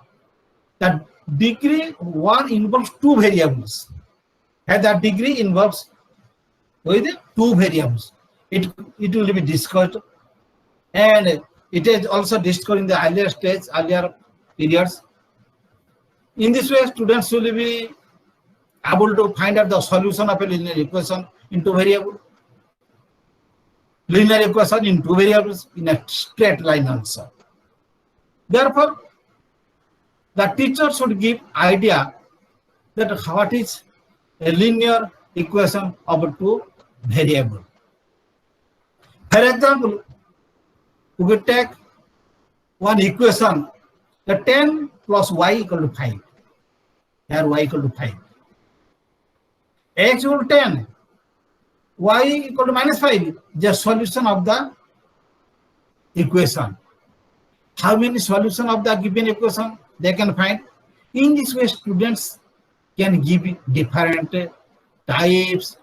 the degree one involves two variables. And the degree involves with two variables. It will be discussed, and it is also discussed in the earlier stage, earlier periods. In this way, students will be able to find out the solution of a linear equation into variable. linear equation in two variables in a straight line also. Therefore, the teacher should give idea that what is a linear equation of two variables. For example, we will take one equation, the 10 plus y equal to 5. Here y equal to 5. X equal to 10, y equal to minus 5, the solution of the equation. How many solutions of the given equation they can find? In this way, students can give different types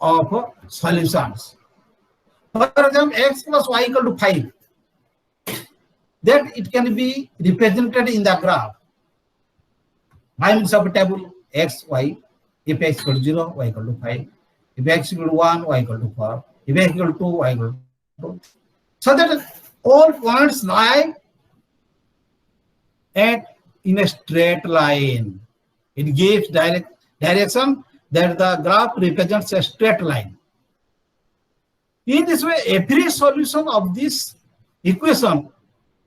of solutions. For example, x plus y equal to 5. That it can be represented in the graph. I am subtable x, y. If x equal to 0, y equal to 5. If x equal to 1, y equal to 4. If x equal to 2, y equal to 2. So that all points lie in a straight line. It gives direction that the graph represents a straight line. In this way, every solution of this equation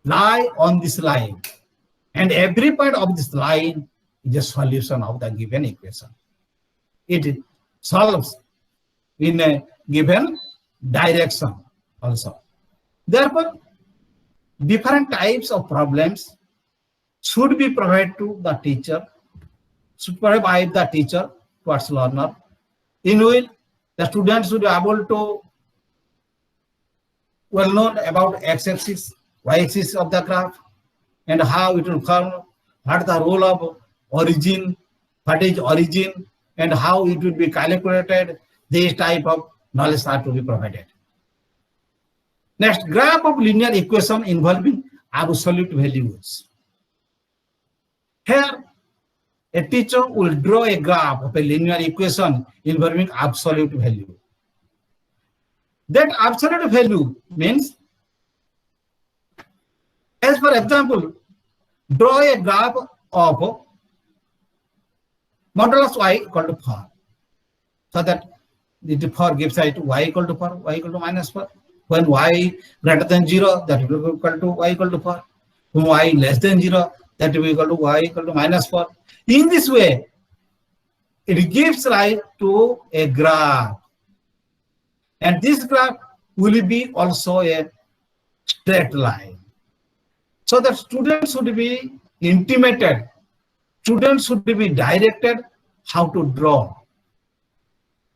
lie on this line, and every point of this line is a solution of the given equation. It solves in a given direction also. Therefore, different types of problems should be provided to the teacher, should provide the teacher towards learner, in which the students should be able to well known about x-axis, y-axis of the graph, and how it will form, what the role of origin, what is origin, and how it will be calculated. This type of knowledge are to be provided. Next, graph of linear equation involving absolute values. Here, a teacher will draw a graph of a linear equation involving absolute value. That absolute value means, as for example, draw a graph of modulus y equal to 4. So that the 4 gives rise to y equal to 4, y equal to minus 4. When y greater than 0, that will be equal to y equal to 4. When y less than 0, that will be equal to y equal to minus 4. In this way, it gives rise to a graph. And this graph will be also a straight line. So that students should be intimated, students should be directed how to draw,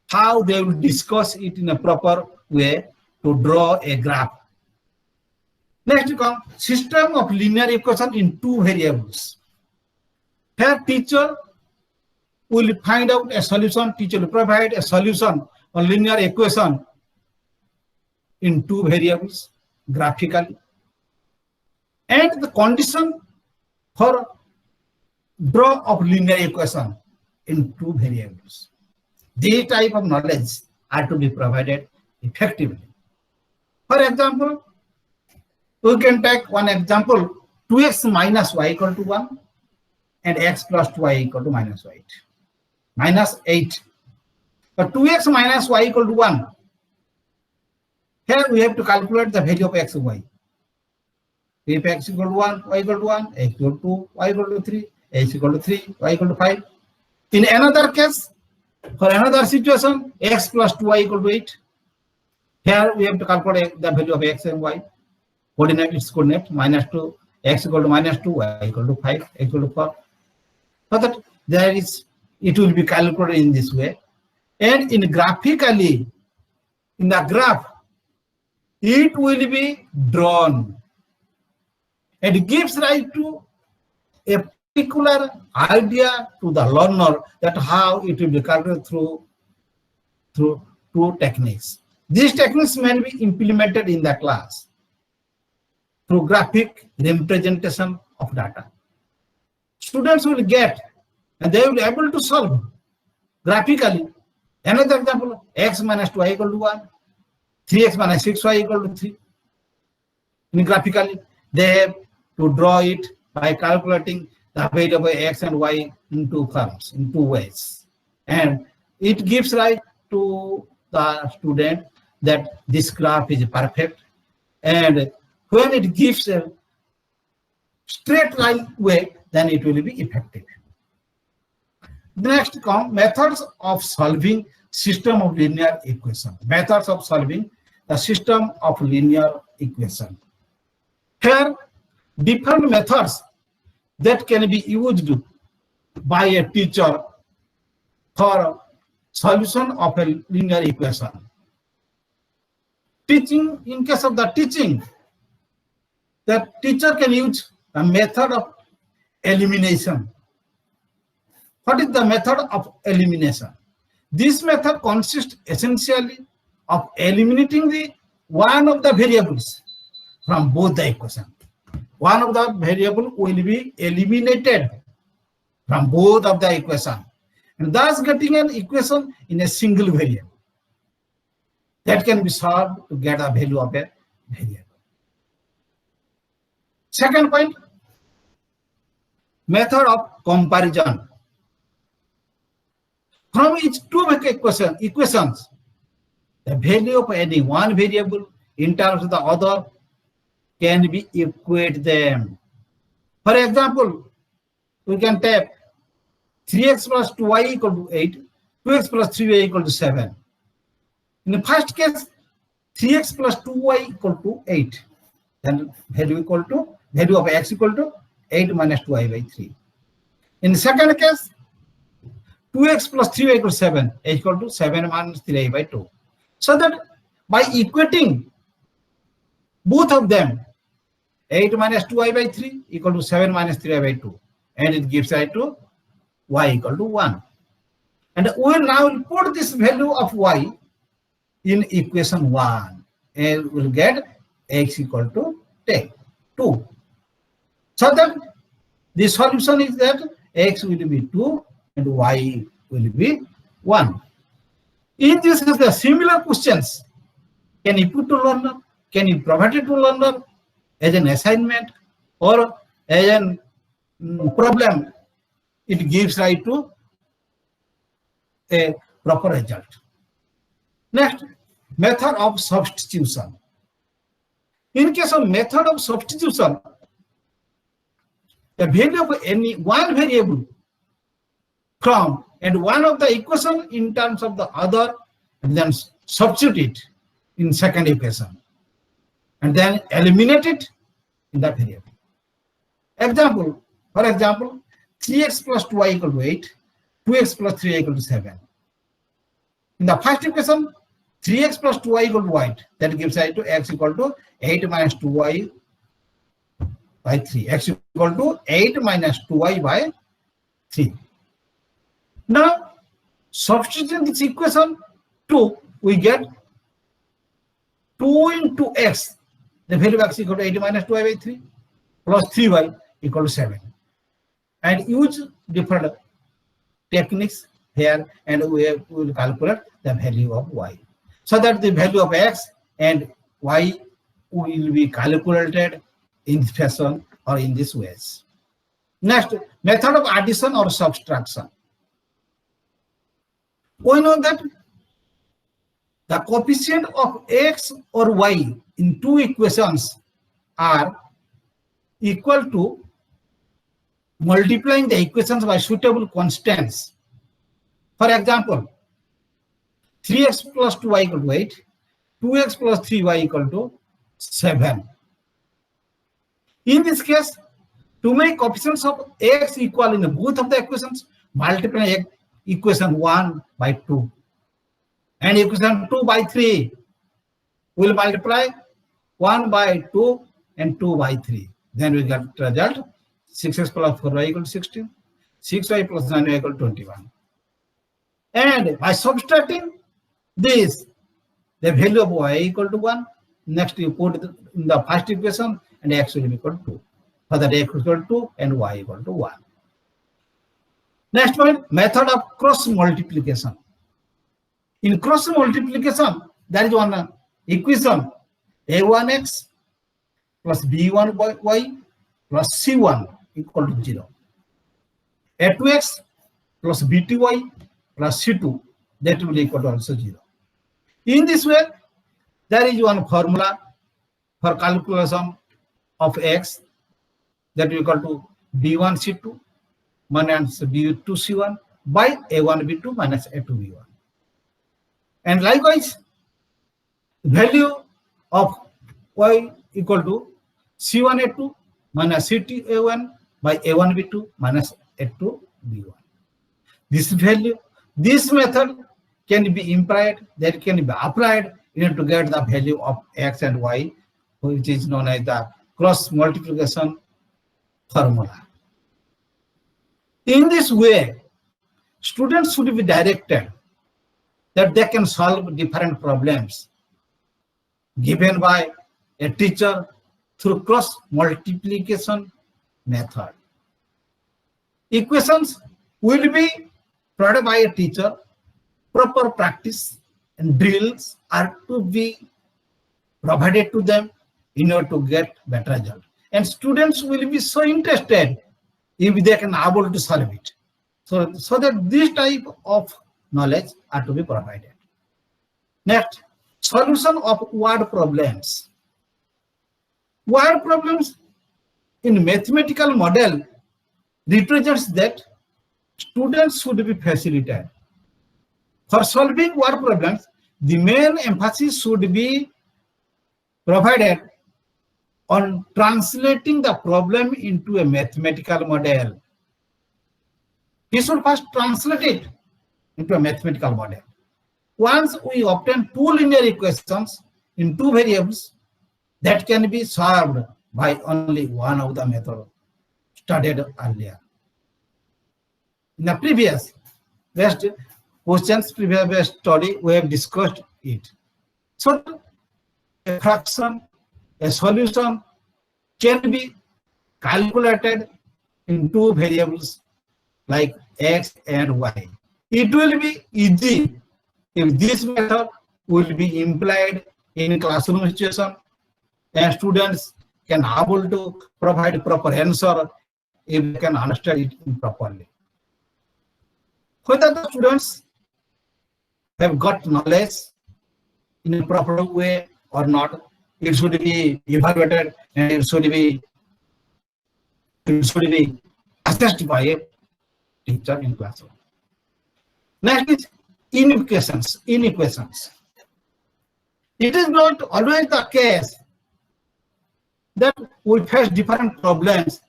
how they will discuss it in a proper way to draw a graph. Next comes system of linear equation in two variables. Here teacher will find out a solution, teacher will provide a solution on linear equation in two variables graphically. And the condition for draw of linear equation in two variables. These type of knowledge are to be provided effectively. For example, we can take one example, 2x minus y equal to 1 and x plus 2y equal to minus 8. Minus 8. But 2x minus y equal to 1. Here we have to calculate the value of x and y. If x equal to 1, y equal to 1, x equal to 2, y equal to 3, x equal to 3, y equal to 5. In another case, for another situation, x plus 2y equal to 8. Here we have to calculate the value of x and y. Coordinate is coordinate, minus 2, x equal to minus 2, y equal to 5, x equal to 4. So that there is, it will be calculated in this way. And in graphically, in the graph, it will be drawn. It gives rise to a particular idea to the learner that how it will be calculated through two techniques. These techniques may be implemented in the class through graphic representation of data. Students will get and they will be able to solve graphically. Another example, x minus 2y equal to 1, 3x minus 6y equal to 3. In graphically, they have to draw it by calculating the value of x and y in two terms, in two ways. And it gives rise to the student that this graph is perfect, and when it gives a straight line way, then it will be effective. Next come methods of solving system of linear equation. Methods of solving the system of linear equation. Here, different methods that can be used by a teacher for solution of a linear equation. Teaching, in case of the teaching, the teacher can use a method of elimination. What is the method of elimination? This method consists essentially of eliminating the one of the variables from both the equations. One of the variable will be eliminated from both of the equation, and thus getting an equation in a single variable that can be solved to get a value of a variable. Second point, method of comparison. From each two equations, the value of any one variable in terms of the other can be equate them. For example, we can take 3x plus 2y equal to 8, 2x plus 3y equal to 7. In the first case, 3x plus 2y equal to 8. Then value of x equal to 8 minus 2y by 3. In the second case, 2x plus 3y equal to 7, equal to 7 minus 3y by 2. So that by equating both of them, 8 minus 2y by 3 equal to 7 minus 3y by 2, and it gives rise to y equal to 1. And we will now put this value of y in equation 1, and we will get x equal to 2. So that the solution is that x will be 2 and y will be 1. In this case, the similar questions can you put to learner, can you provide it to learner as an assignment or as a problem. It gives rise to a proper result. Next, method of substitution. In case of method of substitution, the value of any one variable from and one of the equation in terms of the other, and then substitute it in second equation, and then eliminate it in that variable. Example, for example, 3x plus 2y equal to 8, 2x plus 3y equal to 7. In the first equation, 3x plus 2y equal to y, that gives rise to x equal to 8 minus 2y by 3. X equal to 8 minus 2y by 3. Now, substituting this equation 2, we get 2 into x, the value of x equal to 8 minus 2y by 3, plus 3y equal to 7. And use different techniques here, and we will calculate the value of y. So that the value of x and y will be calculated in this fashion or in this ways. Next, method of addition or subtraction. We know that the coefficient of x or y in two equations are equal to multiplying the equations by suitable constants. For example, 3x plus 2y equal to 8, 2x plus 3y equal to 7. In this case, to make coefficients of x equal in both of the equations, multiply equation 1 by 2 and equation 2 by 3. We'll multiply 1 by 2 and 2 by 3. Then we get result 6x plus 4y equal to 16, 6y plus 9y equal to 21. And by subtracting this, the value of y equal to 1. Next, you put it in the first equation, and x will be equal to 2. For that, x equal to 2 and y equal to 1. Next point, method of cross multiplication. In cross multiplication, there is one equation, a1x plus b1y plus c1 equal to 0. a2x plus b2y plus c2, that will equal to also 0. In this way, there is one formula for calculation of x that is equal to b1c2 minus b2c1 by a1b2 minus a2b1. And likewise, value of y equal to c1a2 minus c2a1 by a1b2 minus a2b1. This value, this method can be implied, that can be applied in order to get the value of x and y, which is known as the cross multiplication formula. In this way, students should be directed that they can solve different problems given by a teacher through cross multiplication method. Equations will be provided by a teacher. Proper practice and drills are to be provided to them in order to get better result. And students will be so interested if they can able to solve it. So that this type of knowledge are to be provided. Next, solution of word problems. Word problems in mathematical model represents that students should be facilitated. For solving word problems, the main emphasis should be provided on translating the problem into a mathematical model. We should first translate it into a mathematical model. Once we obtain two linear equations in two variables, that can be solved by only one of the methods studied earlier. In the previous previous study, we have discussed it. So a fraction, a solution can be calculated in two variables like x and y. It will be easy if this method will be implied in classroom situation and students can able to provide proper answer if they can understand it properly. Whether the students have got knowledge in a proper way or not, it should be evaluated and it should be assessed by a teacher in classroom. Next is inequations. It is not always the case that we face different problems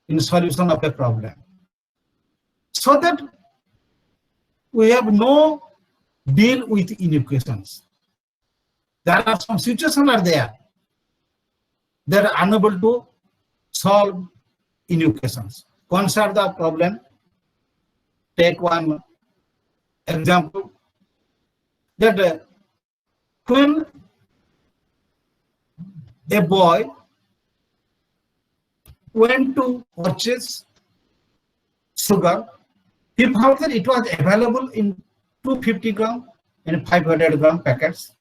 in solution of a problem. So that we have no deal with inequations. There are some situations are there that are unable to solve inequations. Consider the problem. Take one example that when a boy went to purchase sugar, he found that it was available in 250 gram and 500 gram packets.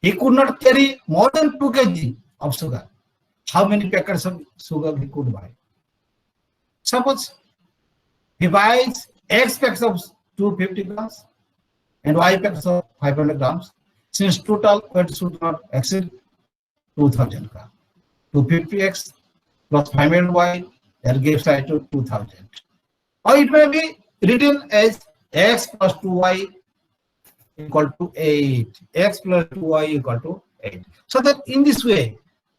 He could not carry more than 2 kg of sugar. How many packets of sugar he could buy? Suppose he buys X packs of 250 grams and Y packs of 500 grams. Since total weight should not exceed 2000 grams. 250X plus 500Y, that gives rise to 2000. Or it may be written as X plus 2Y equal to 8. X plus 2Y equal to 8. So that in this way,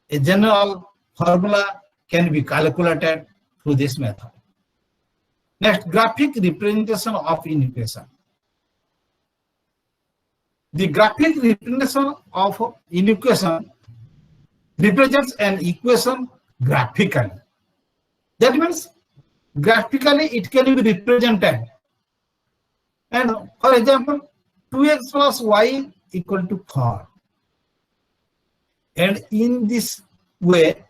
a general formula can be calculated through this method. Next, graphic representation of inequation. The graphic representation of inequation represents an equation graphically. That means graphically it can be represented. And for example, 2x plus y equal to 4. And in this way,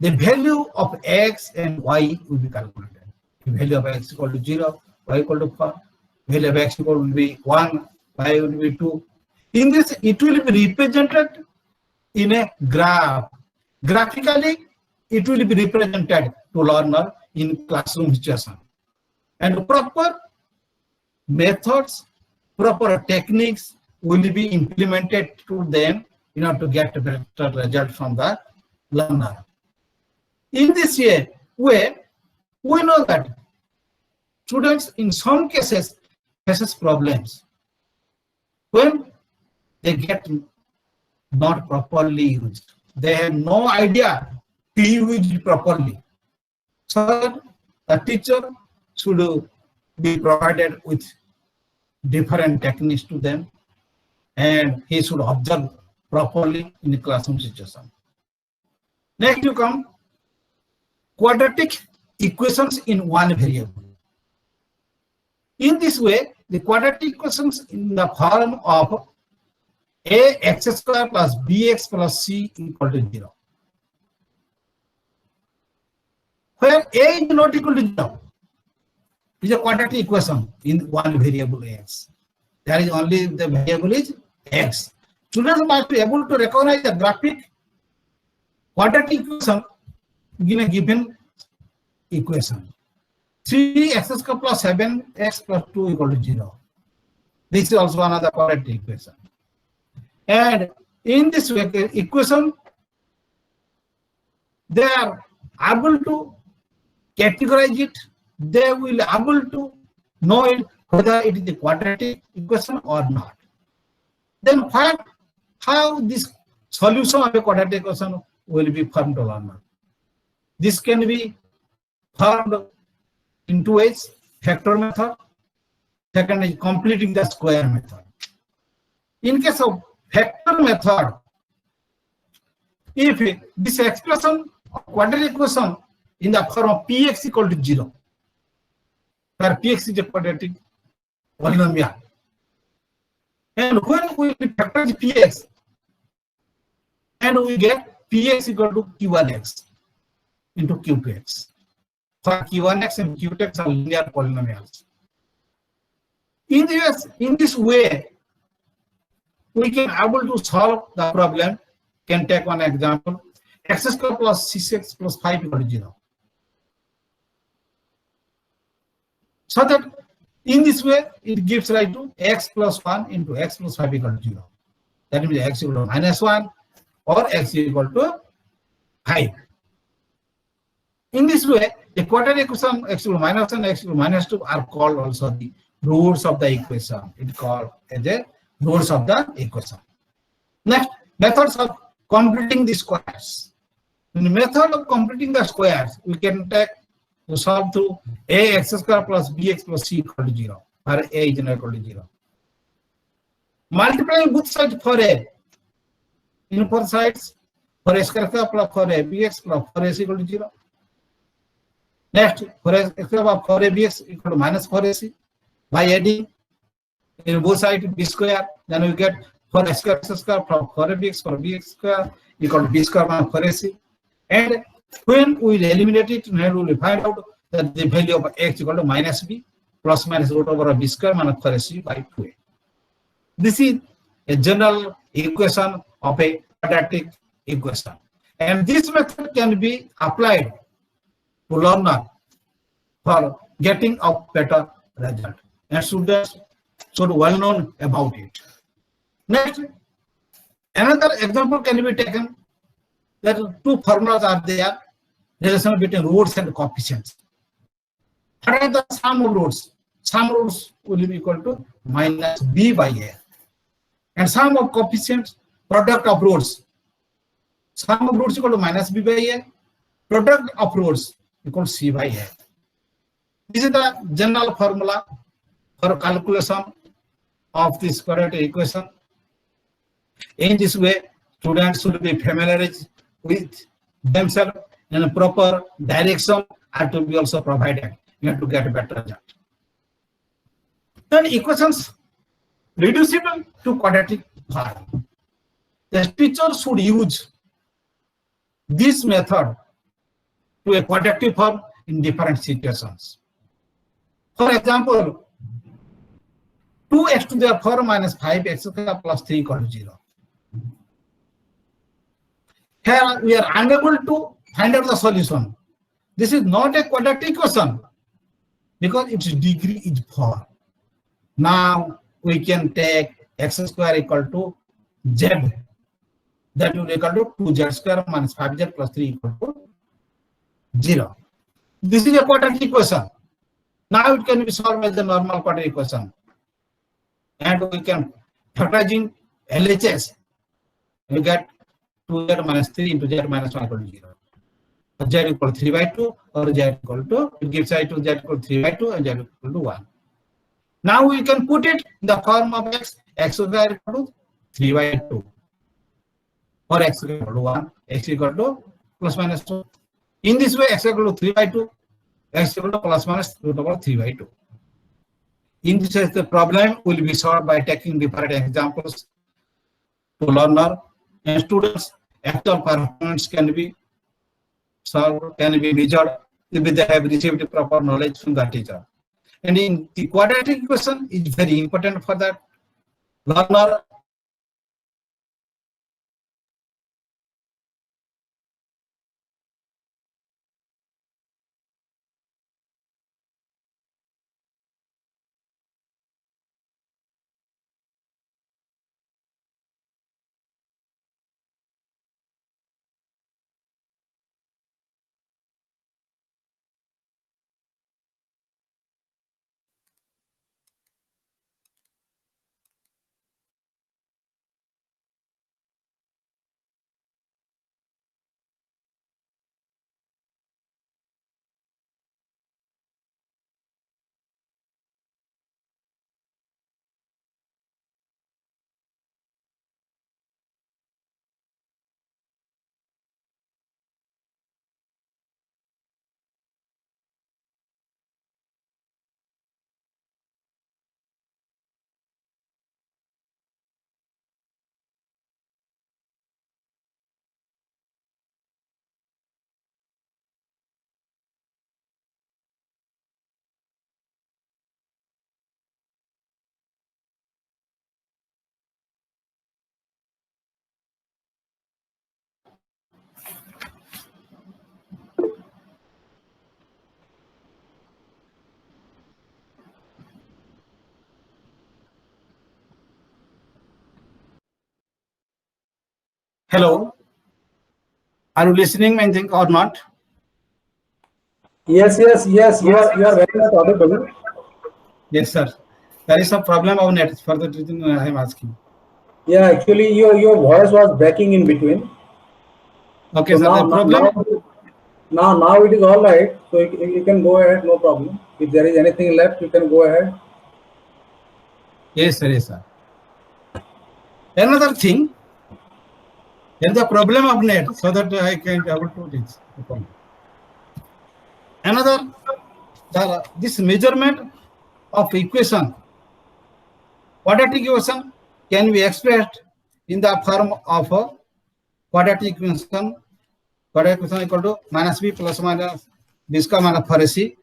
the value of x and y will be calculated. The value of x equal to 0, y equal to 4. Value of x equal to be 1, y will be 2. In this, it will be represented in a graph. Graphically, it will be represented to learner in classroom situation. And proper methods, proper techniques will be implemented to them in order to get a better result from the learner. In this way, we know that students in some cases faces problems when they get not properly used. They have no idea to use it properly. So the teacher should be provided with different techniques to them, and he should observe properly in the classroom situation. Next you come quadratic equations in one variable. In this way, the quadratic equations in the form of ax square plus bx plus c equal to 0. Where a is not equal to 0 is a quadratic equation in one variable x. There is only the variable is x. Students must be able to recognize the graphic quadratic equation in a given equation. 3x square plus 7x plus 2 equal to 0. This is also another quadratic equation. And in this way, equation, they are able to categorize it. They will be able to know it, whether it is a quadratic equation or not. Then how this solution of a quadratic equation will be formed to learner. This can be formed in two ways: factor method. Second is completing the square method. In case of factor method, if this expression of quadratic equation in the form of px equal to 0, where px is a quadratic polynomial, and when we factor px, and we get px equal to q1x into q2x. For q1x and q2x are linear polynomials. In this way, we can able to solve the problem. Can take one example: x square plus 6x plus 5 equal to 0. So that in this way, it gives rise to x plus 1 into x plus 5 equal to 0. That means x equal to -1 or x equal to 5. In this way, the quadratic equation x equal to -1 and x equal to -2 are called also the roots of the equation. It is called as the roots of the equation. Next, methods of completing the squares. In the method of completing the squares, we can take to solve through ax square plus bx plus c equal to 0, where a is not equal to 0. Multiplying both sides for a, in both sides, for a square plus for a bx plus for a c equal to 0. Next, for a square plus for a bx equal to -4ac. By adding in both sides b square, then we get for a square plus for a bx for bx square equal to b square minus 4ac. And when we eliminate it, then we will find out that the value of x equal to -b plus minus root over b square minus 4ac by 2a. This is a general equation of a quadratic equation, and this method can be applied to learner for getting a better result, and students should well known about it. Next, another example can be taken. There are two formulas are there: relation between roots and coefficients. What are the sum of roots? Sum of roots will be equal to -b by a, and sum of coefficients, product of roots. Sum of roots equal to -b by a, product of roots equal to c by a. This is the general formula for calculation of this quadratic equation. In this way, students should be familiarized with themselves, and a proper direction are to be also provided in order to get a better result. Then equations reducible to quadratic form. The teacher should use this method to a quadratic form in different situations. For example, 2x to the power minus 5x square plus 3 equal to 0. Here we are unable to find out the solution. This is not a quadratic equation because its degree is 4. Now we can take x square equal to z, that will equal to 2z square minus 5z plus 3 equal to 0. This is a quadratic equation. Now it can be solved as the normal quadratic equation, and we can factorizing LHS. We get 2z minus 3 into z minus 1 equal to 0. Z equal to 3 by 2, or z equal to, it gives I to z equal to 3 by 2 and z equal to 1. Now we can put it in the form of x square equal to 3 by 2, or x equal to 1, x equal to plus minus 2. In this way, x equal to 3 by 2, x equal to plus minus root over 3 by 2. In this case, the problem will be solved by taking different examples to learner and students. Actual performance can be solved, can be measured if they have received proper knowledge from the teacher. And in the quadratic equation is very important for that learner. Hello, are you listening, I think, or not? Yes. You are very much audible. Yes, sir. There is some problem of net. For that reason, I am asking. Yeah, actually, your voice was breaking in between. Okay, So sir. The problem. Now it is all right. So you can go ahead, no problem. If there is anything left, you can go ahead. Yes, sir. Yes, sir. Another thing, there is a problem of net, so that I can able to teach. Another, this measurement of equation, quadratic equation, can be expressed in the form of a quadratic equation. Quadratic equation equal to minus b plus minus b square minus 4ac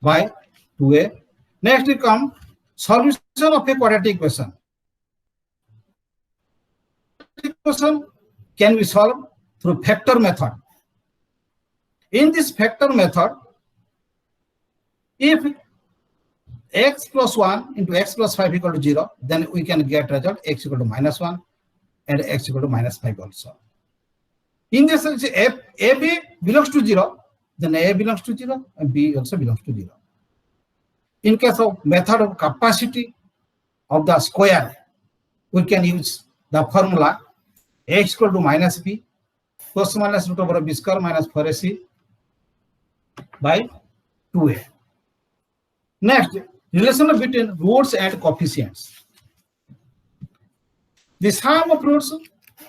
by 2a. Next we come solution of a quadratic equation. Equation can be solved through factor method. In this factor method, if x plus 1 into x plus 5 equal to 0, then we can get result x equal to minus 1 and x equal to minus 5 also. In this sense, if AB belongs to 0, then A belongs to 0 and B also belongs to 0. In case of method of capacity of the square, we can use the formula x equal to minus b plus minus root over b square minus 4ac by 2a. Next, relation between roots and coefficients. The sum of roots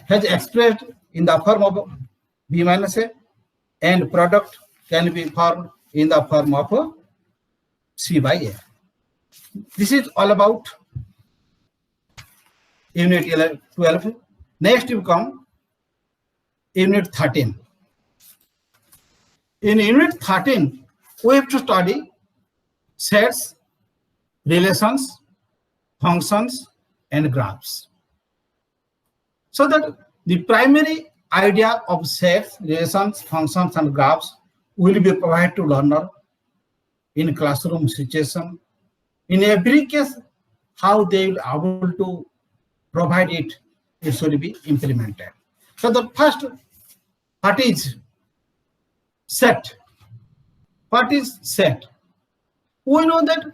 has expressed in the form of b minus a, and product can be formed in the form of c by a. This is all about unit 12. Next you come unit 13. In unit 13, we have to study sets, relations, functions, and graphs. So that the primary idea of sets, relations, functions, and graphs will be provided to learner in classroom situation. In every case, how they will be able to provided it should be implemented. So the first, what is set? What is set? We know that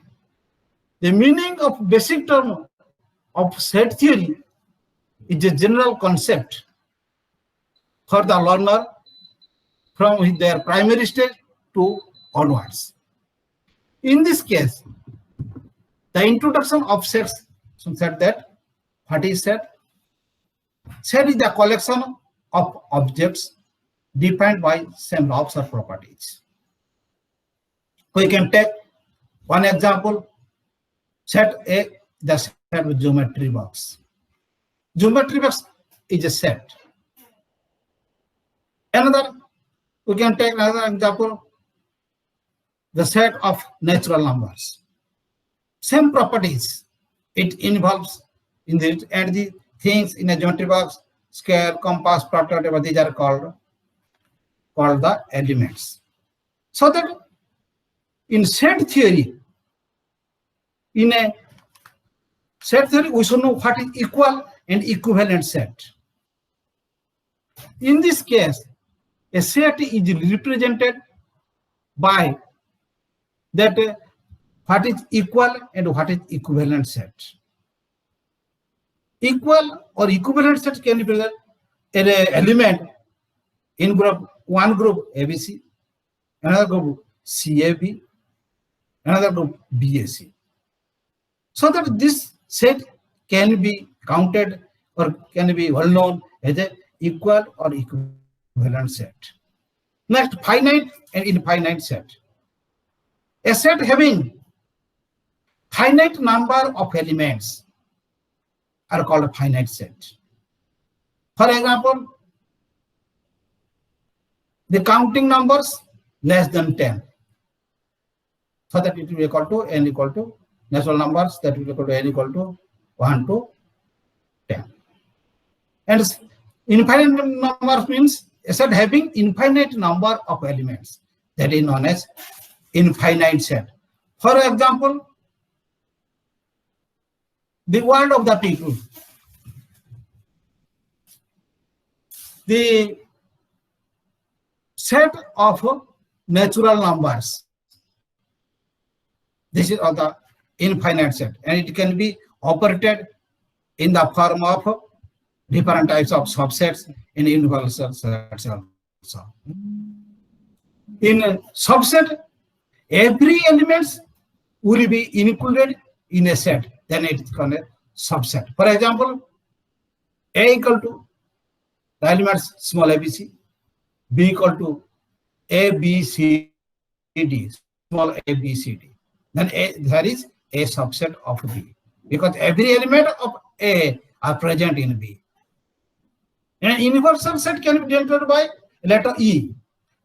the meaning of basic term of set theory is a general concept for the learner from their primary stage to onwards. In this case, the introduction of sets said that what is set? Set is the collection of objects defined by same laws or properties. We can take one example. Set A, the set of geometry box. Geometry box is a set. Another, we can take another example, the set of natural numbers. Same properties. It involves in the and the things in a geometry box, scale, compass, plot, whatever these are called the elements. So that in set theory, we should know what is equal and equivalent set. In this case, a set is represented by that what is equal and what is equivalent set. Equal or equivalent set can be an element in group, one group ABC, another group CAB, another group BAC. So that this set can be counted or can be well known as an equal or equivalent set. Next, finite and infinite set. A set having finite number of elements are called a finite set. For example, the counting numbers less than 10. So that it will be equal to n equal to natural numbers, that will be equal to n equal to 1 to 10. And infinite numbers means a set having infinite number of elements, that is known as infinite set. For example, the world of the people. The set of natural numbers. This is the infinite set, and it can be operated in the form of different types of subsets in universal sets also. In a subset, every element will be included in a set, then it is called a subset. For example, A equal to the elements small abc, B equal to A, B, C, D, small a, B, C, D. Then there is a subset of B, because every element of A are present in B. And universal set can be denoted by letter E,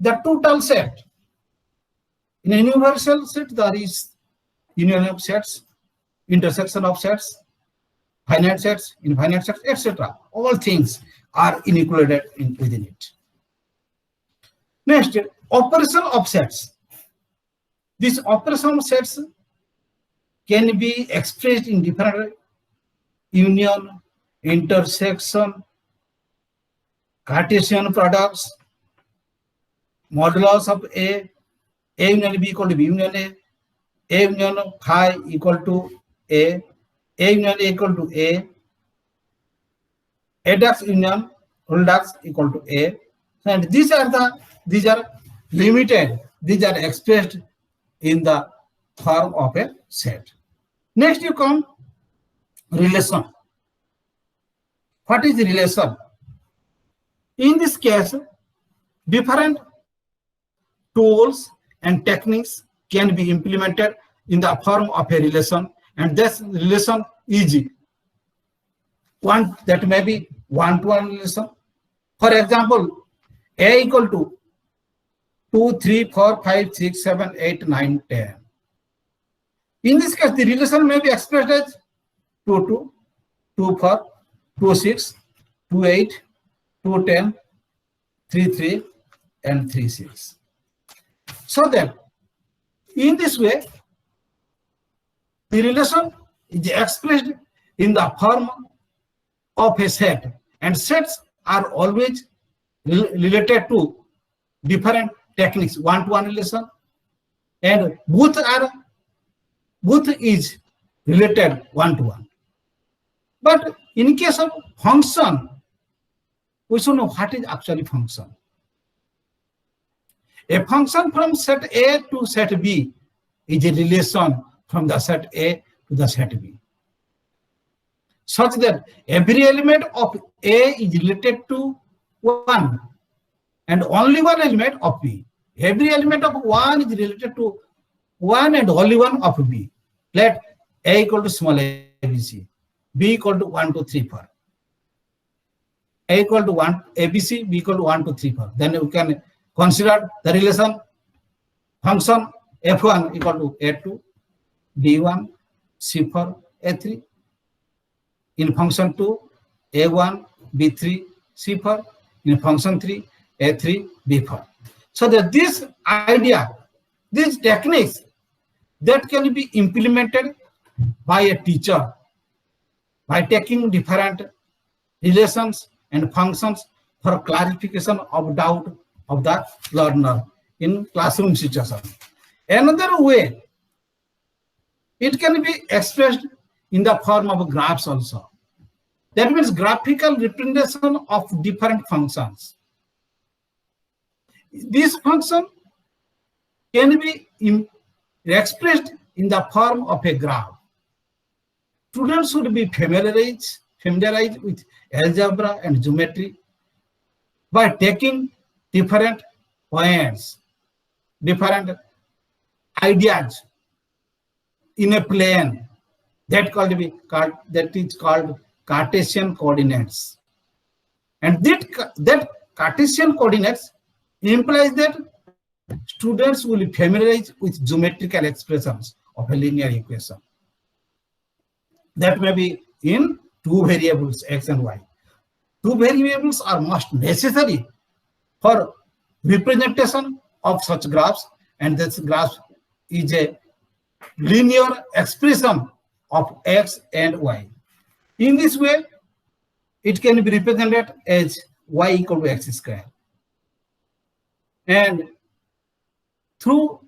the total set. In a universal set, there is union of sets, intersection of sets, finite sets, infinite sets, etc. All things are included within it. Next, operation of sets. These operation of sets can be expressed in different union, intersection, Cartesian products, modulus of A union B equal to B union A union phi equal to A union A equal to A dax union dax equal to A, and these are limited. These are expressed in the form of a set. Next, you come relation. What is relation? In this case, different tools and techniques can be implemented in the form of a relation, and this relation is one that may be one-to-one relation. For example, A equal to 2, 3, 4, 5, 6, 7, 8, 9, 10. In this case, the relation may be expressed as 2, 2, 2, 4, 2, 6, 2, 8, 2, 10, 3, 3, and 3, 6. So then, in this way, the relation is expressed in the form of a set, and sets are always related to different techniques, one-to-one relation, and both is related one-to-one. But in case of function, we should know what is actually function. A function from set A to set B is a relation from the set A to the set B, such that every element of A is related to 1 and only one element of B. Every element of 1 is related to 1 and only one of B. Let A equal to small abc, B equal to 1, 2, 3, 4. A equal to 1 ABC, B equal to 1, 2, 3, 4. Then you can consider the relation function F1 equal to A2, B1, C4, A3. In function 2, A1, B3, C4. In function 3, A3, B4. So that this idea, these techniques that can be implemented by a teacher by taking different relations and functions for clarification of doubt of the learner in classroom situation. Another way, it can be expressed in the form of graphs also. That means graphical representation of different functions. This function can be expressed in the form of a graph. Students should be familiarized with algebra and geometry by taking different points, different ideas in a plane that is called Cartesian coordinates. And that Cartesian coordinates implies that students will be familiarized with geometrical expressions of a linear equation. That may be in two variables, x and y. Two variables are most necessary for representation of such graphs, and this graph is a linear expression of x and y. In this way, it can be represented as y equal to x square. And through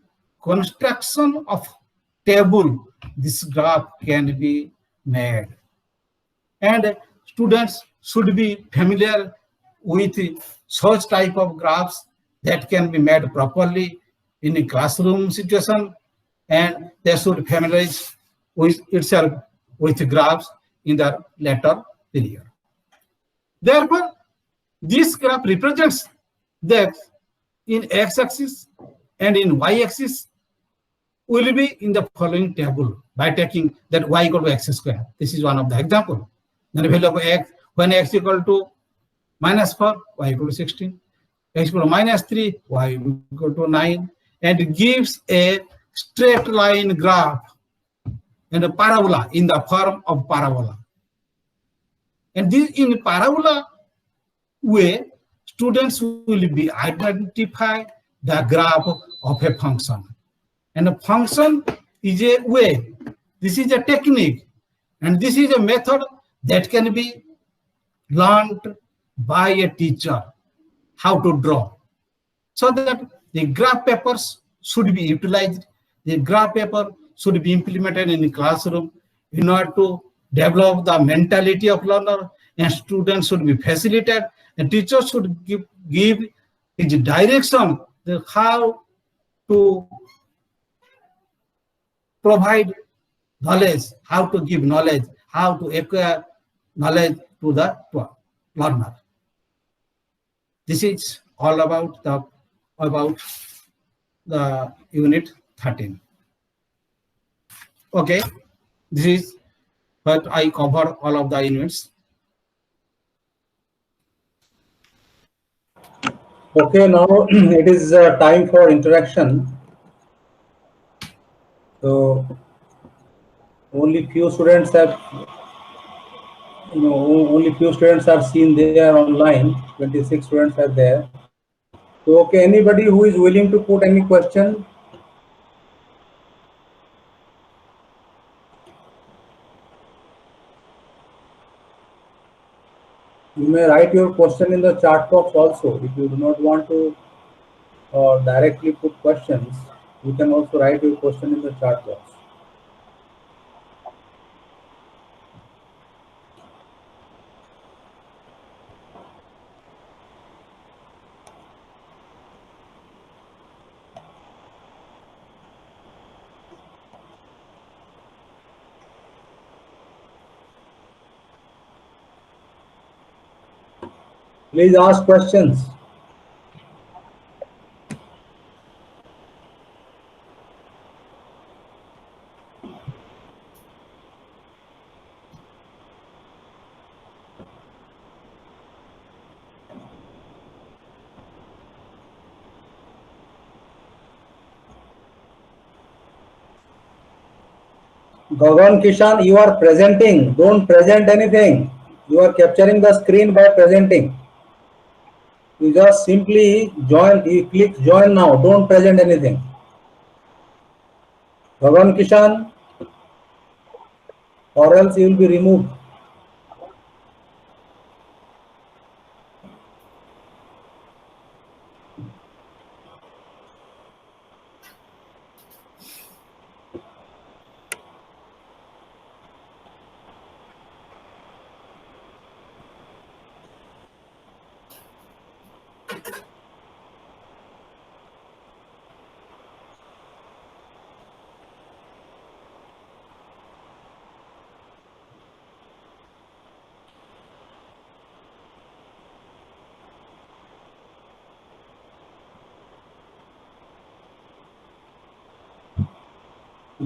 construction of table, this graph can be made. And students should be familiar with such type of graphs that can be made properly in a classroom situation, and they should familiarize with itself with graphs in the later period. Therefore, this graph represents that in x-axis and in y-axis will be in the following table by taking that y equal to x square. This is one of the example. Then the value of x, when x equal to -4, y equal to 16, x equal to -3, y equal to 9, and it gives a straight line graph and a parabola in the form of parabola. And this in parabola way, students will be identify the graph of a function. And a function is a way, this is a technique, and this is a method that can be learned by a teacher how to draw. So that the graph papers should be utilized, the graph paper should be implemented in the classroom in order to develop the mentality of learner, and students should be facilitated, and teachers should give his direction how to provide knowledge, how to give knowledge, how to acquire knowledge to the learner. This is all about the unit 13. Okay, this is what I cover all of the units. Okay, now it is time for interaction. So only few students have, only few students are seen there online. 26 students are there. So okay, anybody who is willing to put any question? You may write your question in the chat box also. If you do not want to directly put questions, you can also write your question in the chat box. Please ask questions. Gagan Kishan, you are presenting. Don't present anything. You are capturing the screen by presenting. You just simply join. You click join now. Don't present anything. Gagan Kishan, or else you will be removed.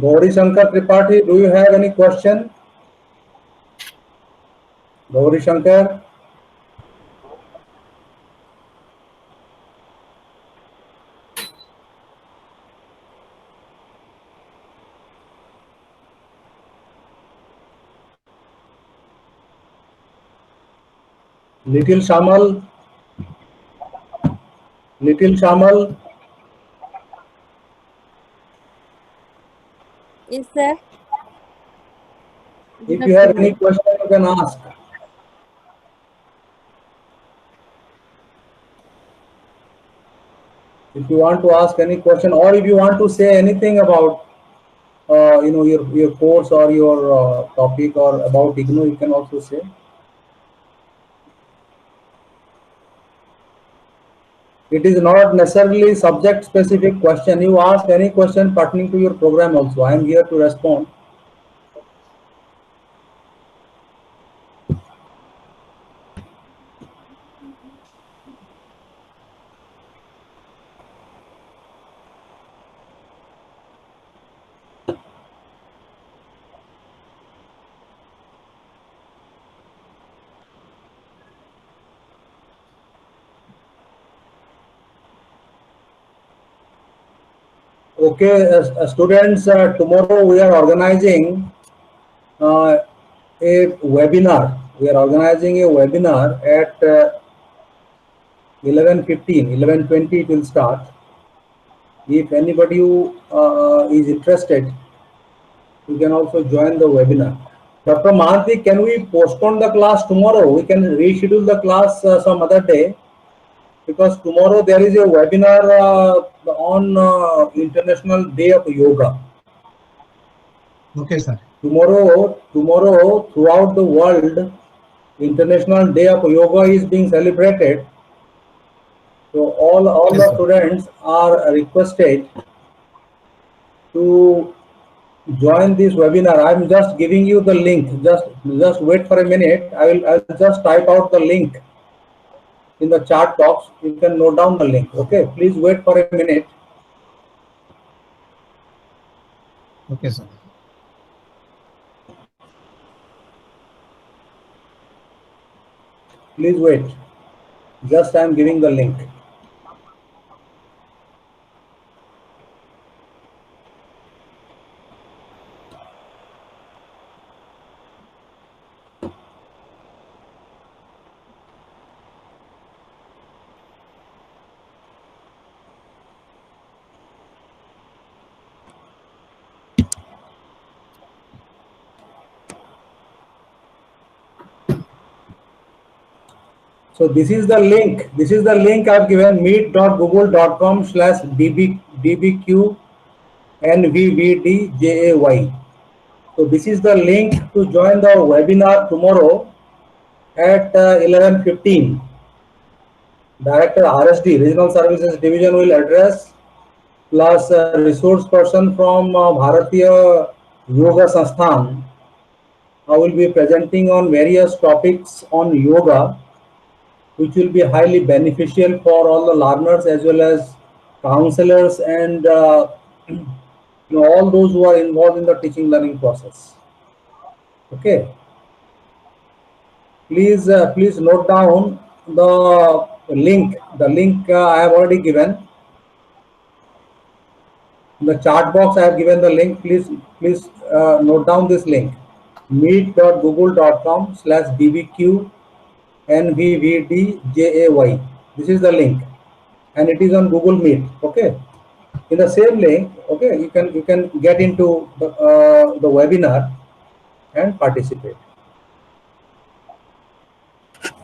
Gauri Shankar Tripathi, do you have any question? Gauri Shankar? Little Shamal? Little Shamal? Yes, sir. If you have any question, you can ask. If you want to ask any question, or if you want to say anything about your course or your topic or about IGNOU, you can also say. It is not necessarily subject specific question. You ask any question pertaining to your program also. I am here to respond. Okay, students, tomorrow we are organizing a webinar. We are organizing a webinar at 11:15, 11:20 it will start. If anybody is interested, you can also join the webinar. Dr. Mahanti, can we postpone the class tomorrow? We can reschedule the class some other day, because tomorrow there is a webinar on International Day of Yoga. Okay, sir. Tomorrow throughout the world, International Day of Yoga is being celebrated. So all Yes, the sir. students are requested to join this webinar. I am just giving you the link. Just wait for a minute. I'll just type out the link in the chat box. You can note down the link. Okay, please wait for a minute. Okay, sir. Please wait. Just I am giving the link. So this is the link. This is the link I've given, meet.google.com/bbqnvvdjay. So this is the link to join the webinar tomorrow at 11:15. Director RSD, Regional Services Division, will address, plus a resource person from Bharatiya Yoga Sansthan will be presenting on various topics on yoga, which will be highly beneficial for all the learners as well as counselors and all those who are involved in the teaching learning process. Okay. Please note down the link. The link I have already given. In the chat box I have given the link. Please note down this link. meet.google.com/bbqnvvdjay. This is the link, and it is on Google Meet. Okay. In the same link, okay, you can get into the webinar and participate.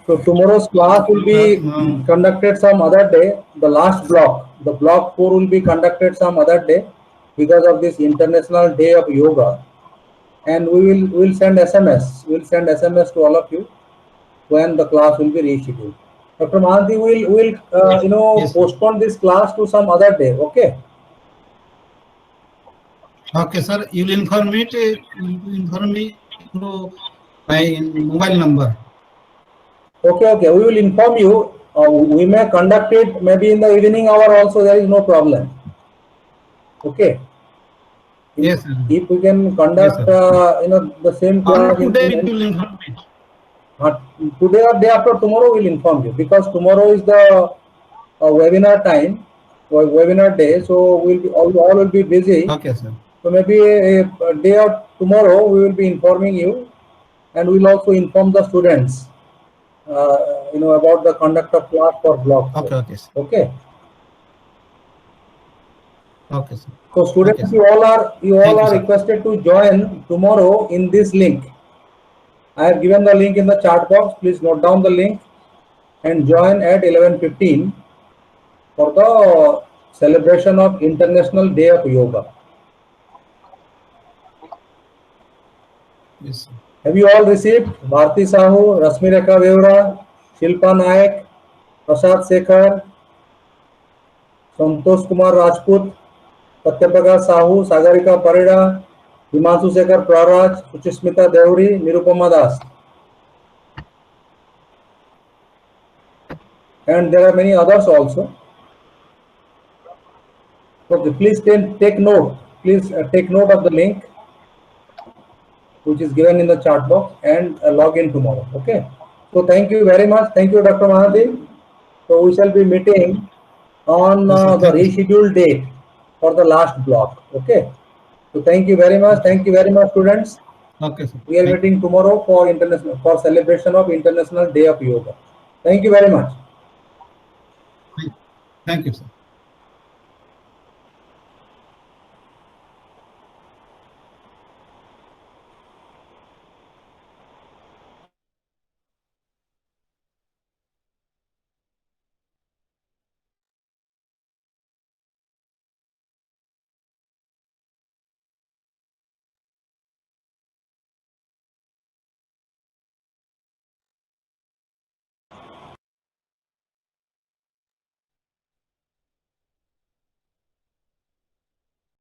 So tomorrow's class will be conducted some other day. The last block, the block 4, will be conducted some other day because of this International Day of Yoga. And we will send SMS. We'll send SMS to all of you when the class will be rescheduled. Dr. Mahanti will Yes, postpone this class to some other day. Okay. Okay, sir. You'll inform me through my mobile number. Okay. We will inform you. We may conduct it maybe in the evening hour also. There is no problem. Okay. Yes, sir. If we can conduct, the same class. Today it will inform me. Today or day after tomorrow we'll inform you, because tomorrow is the webinar time, or webinar day. So we'll be all will be busy. Okay, sir. So maybe a day or tomorrow we will be informing you, and we'll also inform the students, about the conduct of class for block 4. Okay, sir. Okay. Okay, sir. So students, Okay, sir. you all are sir. requested to join tomorrow in this link. I have given the link in the chat box. Please note down the link and join at 11:15 for the celebration of International Day of Yoga. Yes, sir. Have you all received? Bharti Sahu, Rasmi Rekha Vevra, Shilpa Nayak, Prasad Sekhar, Santosh Kumar Rajput, Satyaprakash Sahu, Sagarika Parida, Himanshu Sekhar Praraj, Suchismita Deuri, Nirupama Das. And there are many others also. Okay, please take note. Please take note of the link which is given in the chat box, and log in tomorrow. Okay. So thank you very much. Thank you, Dr. Mahadev. So we shall be meeting on the rescheduled date for the last block. Okay. So thank you very much. Thank you very much, students. Okay, sir. We are meeting tomorrow for celebration of International Day of Yoga. Thank you very much. Thank you, sir.